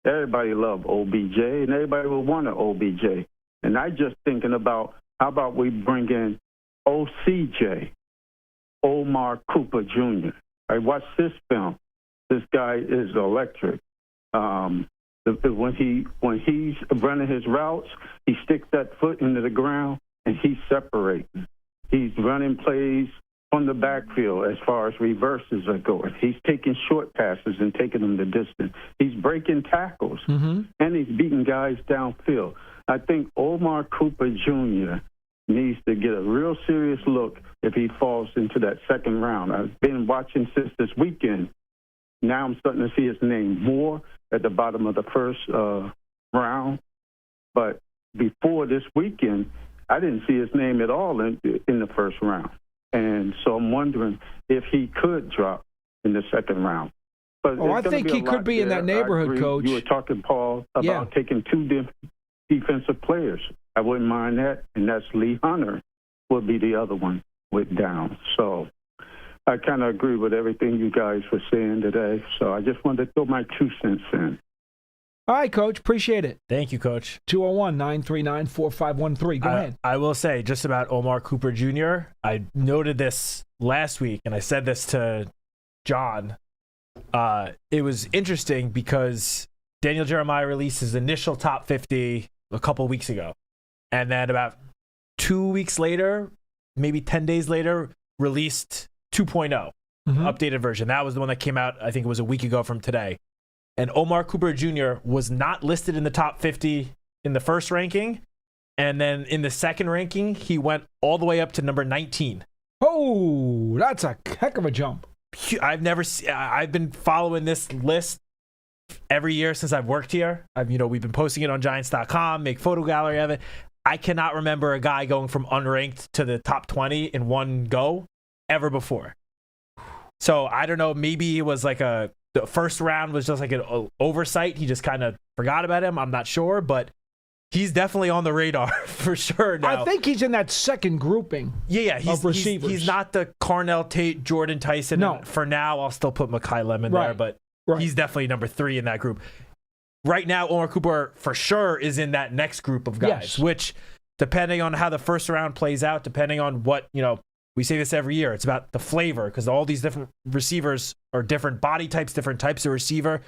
Everybody love OBJ, and everybody will want an OBJ. And I just thinking about how about we bring in OCJ, Omar Cooper Jr. I watched this film. This guy is electric. When he's running his routes, he sticks that foot into the ground and he's separating. He's running plays from the backfield as far as reverses are going. He's taking short passes and taking them the distance. He's breaking tackles, and he's beating guys downfield. I think Omar Cooper Jr. needs to get a real serious look if he falls into that second round. I've been watching since this weekend. Now I'm starting to see his name more at the bottom of the first round. But before this weekend, I didn't see his name at all in the first round. And so I'm wondering if he could drop in the second round. But I think he could be in that neighborhood, Coach. You were talking, Paul, about taking two defensive players. I wouldn't mind that, and that's Lee Hunter would be the other one with Downs. So I kind of agree with everything you guys were saying today. So I just wanted to throw my 2 cents in. All right, Coach. Appreciate it. Thank you, Coach. 201-939-4513. Go ahead. I will say just about Omar Cooper Jr., I noted this last week, and I said this to John. It was interesting because Daniel Jeremiah released his initial top 50 a couple weeks ago. And then about 2 weeks later, maybe 10 days later, released 2.0, updated version. That was the one that came out, I think it was a week ago from today. And Omar Cooper Jr. was not listed in the top 50 in the first ranking. And then in the second ranking, he went all the way up to number 19. Oh, that's a heck of a jump. I've been following this list every year since I've worked here. We've been posting it on Giants.com, make photo gallery of it. I cannot remember a guy going from unranked to the top 20 in one go ever before. So I don't know, maybe it was like the first round was just like an oversight. He just kind of forgot about him. I'm not sure, but he's definitely on the radar for sure now. I think he's in that second grouping of receivers. He's not the Carnell Tate, Jordan Tyson. No. For now, I'll still put Mekhi Lemon there, but he's definitely number 3 in that group. Right now, Omar Cooper for sure is in that next group of guys, which depending on how the first round plays out, depending on what, we say this every year, it's about the flavor because all these different receivers are different body types, different types of receiver.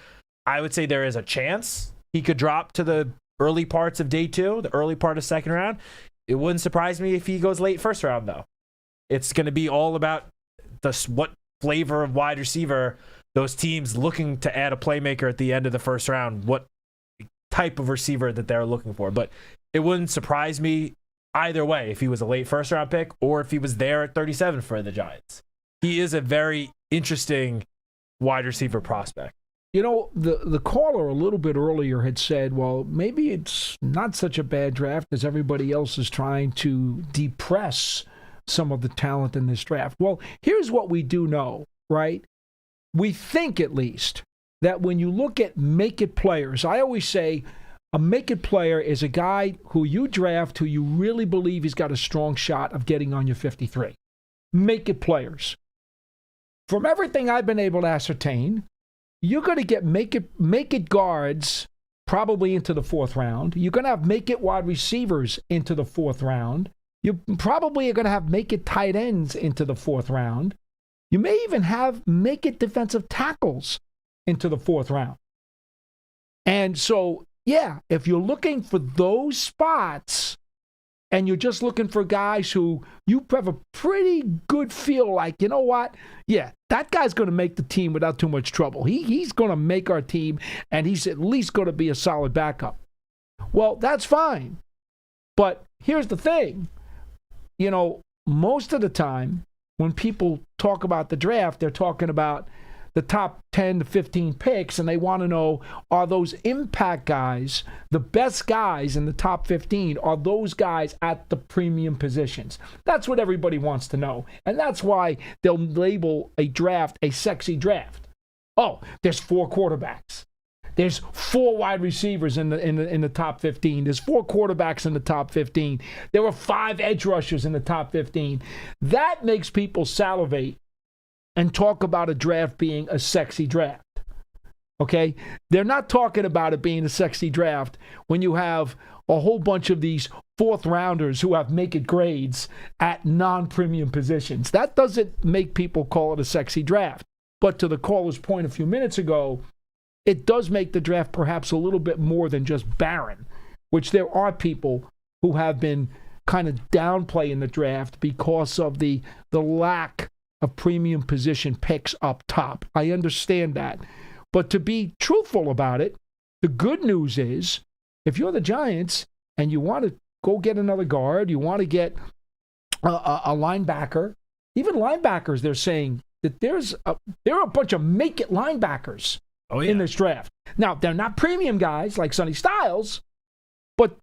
I would say there is a chance he could drop to the early parts of day 2, the early part of second round. It wouldn't surprise me if he goes late first round, though. It's going to be all about what flavor of wide receiver those teams looking to add a playmaker at the end of the first round, what type of receiver that they're looking for. But it wouldn't surprise me either way if he was a late first round pick or if he was there at 37 for the Giants. He is a very interesting wide receiver prospect. The caller a little bit earlier had said, well, maybe it's not such a bad draft as everybody else is trying to depress some of the talent in this draft. Well, here's what we do know, right? We think at least that when you look at make-it players, I always say a make-it player is a guy who you draft who you really believe he's got a strong shot of getting on your 53. Make-it players. From everything I've been able to ascertain, you're going to get make-it guards probably into the 4th round. You're going to have make-it wide receivers into the 4th round. You probably are going to have make-it tight ends into the 4th round. You may even have make-it defensive tackles into the 4th round. And so, if you're looking for those spots and you're just looking for guys who you have a pretty good feel like, you know what? Yeah, that guy's going to make the team without too much trouble. He's going to make our team, and he's at least going to be a solid backup. Well, that's fine. But here's the thing. Most of the time when people talk about the draft, they're talking about the top 10 to 15 picks, and they want to know, are those impact guys, the best guys in the top 15, are those guys at the premium positions? That's what everybody wants to know. And that's why they'll label a draft a sexy draft. Oh, there's 4 quarterbacks. There's 4 wide receivers in the top 15. There's 4 quarterbacks in the top 15. There were 5 edge rushers in the top 15. That makes people salivate and talk about a draft being a sexy draft. Okay? They're not talking about it being a sexy draft when you have a whole bunch of these 4th rounders who have make it grades at non-premium positions. That doesn't make people call it a sexy draft. But to the caller's point a few minutes ago, it does make the draft perhaps a little bit more than just barren, which there are people who have been kind of downplaying the draft because of the lack of premium position picks up top. I understand that. But to be truthful about it, the good news is if you're the Giants and you want to go get another guard, you want to get a linebacker, even linebackers, they're saying that there are a bunch of make-it linebackers in this draft. Now, they're not premium guys like Sonny Styles, but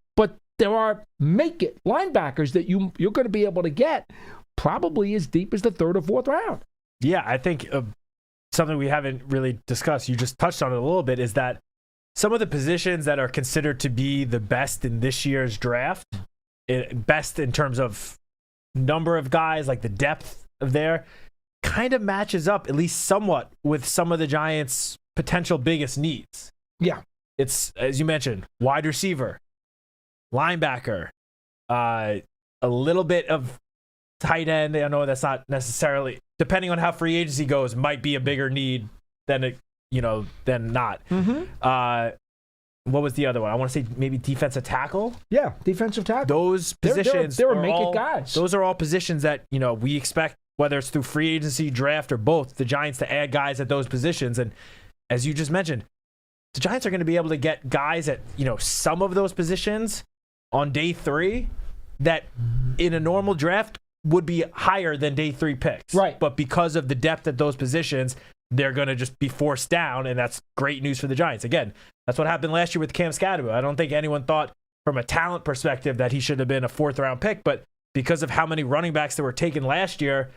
there are make-it linebackers that you're going to be able to get probably as deep as the 3rd or 4th round. Yeah, I think something we haven't really discussed, you just touched on it a little bit, is that some of the positions that are considered to be the best in this year's draft, best in terms of number of guys, like the depth of there, kind of matches up, at least somewhat, with some of the Giants' potential biggest needs. Yeah. It's, as you mentioned, wide receiver, linebacker, a little bit of tight end. I know that's not necessarily, depending on how free agency goes, might be a bigger need than not. Mm-hmm. What was the other one? I want to say maybe defensive tackle. Yeah, defensive tackle. Those positions, they're make-it guys. Those are all positions that we expect, whether it's through free agency, draft, or both, the Giants to add guys at those positions. And as you just mentioned, the Giants are going to be able to get guys at some of those positions on day 3 that in a normal draft would be higher than day 3 picks. Right. But because of the depth at those positions, they're going to just be forced down, and that's great news for the Giants. Again, that's what happened last year with Cam Scadaboo. I don't think anyone thought from a talent perspective that he should have been a 4th-round pick, but because of how many running backs that were taken last year,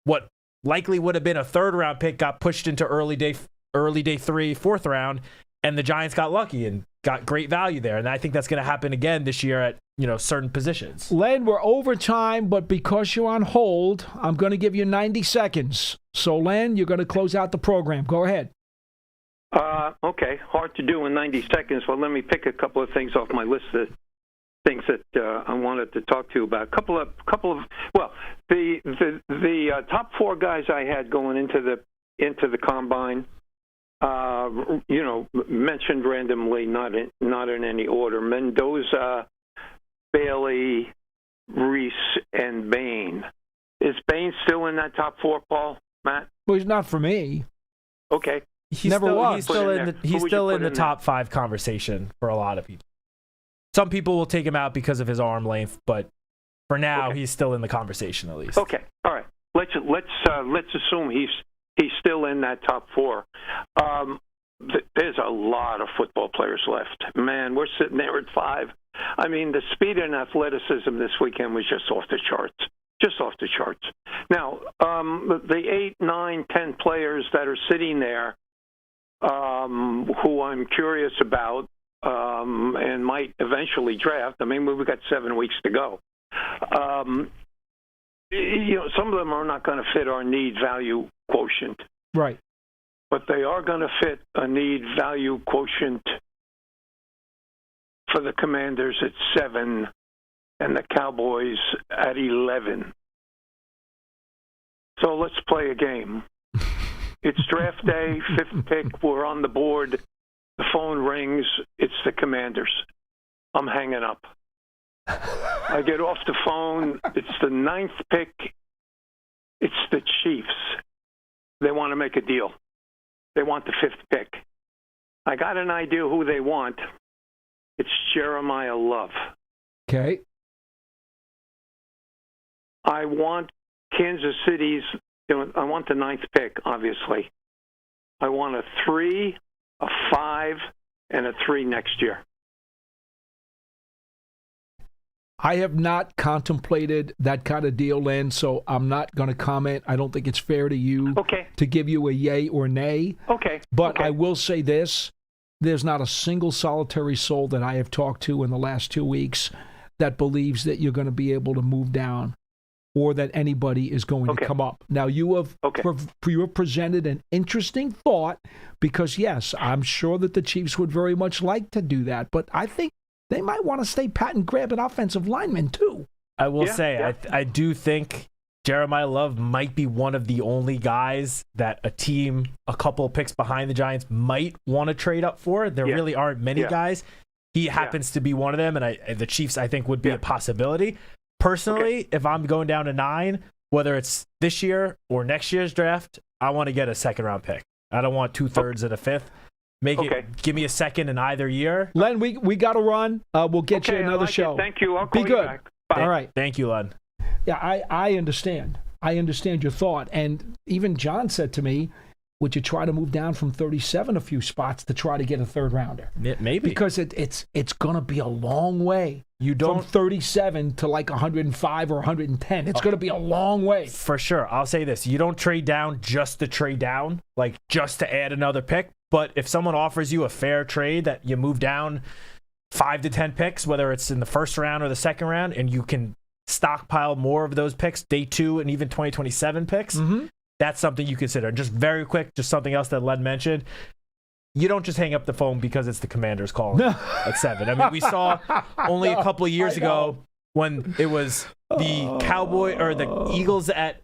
what likely would have been a 3rd-round pick got pushed into early day 3, 4th round, and the Giants got lucky and got great value there. And I think that's going to happen again this year at certain positions. Len, we're over time, but because you're on hold, I'm going to give you 90 seconds. So, Len, you're going to close out the program. Go ahead. Okay, hard to do in 90 seconds. Well, let me pick a couple of things off my list of things that I wanted to talk to you about. The top 4 guys I had going into the combine, mentioned randomly, not in any order. Mendoza, Bailey, Reese, and Bain. Is Bain still in that top 4, Paul, Matt? Well, he's not for me. Okay. He's still in the top 5 conversation for a lot of people. Some people will take him out because of his arm length, but for now, he's still in the conversation at least. Okay, all right. Let's assume he's still in that top 4. There's a lot of football players left. Man, we're sitting there at 5. I mean, the speed and athleticism this weekend was just off the charts. Just off the charts. Now, the 8, 9, 10 players that are sitting there, who I'm curious about and might eventually draft. I mean, we've got 7 weeks to go. Some of them are not going to fit our need-value quotient. Right. But they are going to fit a need-value quotient for the Commanders at 7 and the Cowboys at 11. So let's play a game. It's draft day, 5th pick. We're on the board. The phone rings. It's the Commanders. I'm hanging up. I get off the phone. It's the 9th pick. It's the Chiefs. They want to make a deal. They want the 5th pick. I got an idea who they want. It's Jeremiah Love. Okay. I want Kansas City's, I want the 9th pick, obviously. I want a 3, a 5, and a 3 next year. I have not contemplated that kind of deal, Len, so I'm not going to comment. I don't think it's fair to you to give you a yay or nay. Okay. But I will say this. There's not a single solitary soul that I have talked to in the last 2 weeks that believes that you're going to be able to move down or that anybody is going to come up. Now, you have presented an interesting thought because, yes, I'm sure that the Chiefs would very much like to do that, but I think they might want to stay pat and grab an offensive lineman, too. I will say, I do think Jeremiah Love might be one of the only guys that a team a couple of picks behind the Giants might want to trade up for. There really aren't many guys. He happens to be one of them, and the Chiefs, I think, would be a possibility. Personally, if I'm going down to 9, whether it's this year or next year's draft, I want to get a second-round pick. I don't want 2/3 and a 5th. Give me a second in either year. Len, we got to run. We'll get you another show. Thank you. I'll call Be you good. back. All right. Thank you, Len. Yeah, I understand. I understand your thought. And even John said to me, would you try to move down from 37 a few spots to try to get a third rounder? Maybe. Because it's going to be a long way. From 37 to like 105 or 110. It's going to be a long way. For sure. I'll say this. You don't trade down just to trade down, like just to add another pick. But if someone offers you a fair trade that you move down 5 to 10 picks, whether it's in the first round or the second round, and you can stockpile more of those picks, day 2 and even 2027 picks, that's something you consider. Just very quick, just something else that Len mentioned. You don't just hang up the phone because it's the Commanders calling at 7. I mean, we saw only a couple of years ago when it was the Cowboy or the Eagles at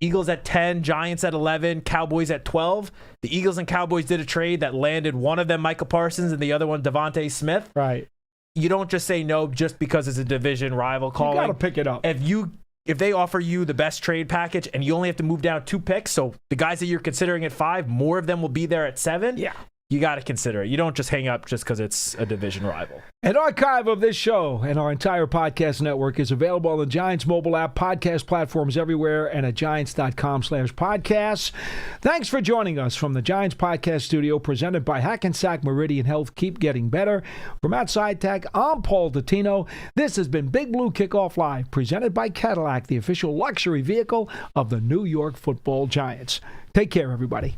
Eagles at 10, Giants at 11, Cowboys at 12. The Eagles and Cowboys did a trade that landed one of them Micah Parsons and the other one Devontae Smith. Right. You don't just say no just because it's a division rival calling. You got to pick it up. If they offer you the best trade package and you only have to move down 2 picks, so the guys that you're considering at 5, more of them will be there at 7. Yeah. You got to consider it. You don't just hang up just because it's a division rival. An archive of this show and our entire podcast network is available on the Giants mobile app, podcast platforms everywhere, and at giants.com/podcasts. Thanks for joining us from the Giants Podcast Studio, presented by Hackensack Meridian Health. Keep getting better. For Matt Citak, I'm Paul Dottino. This has been Big Blue Kickoff Live, presented by Cadillac, the official luxury vehicle of the New York Football Giants. Take care, everybody.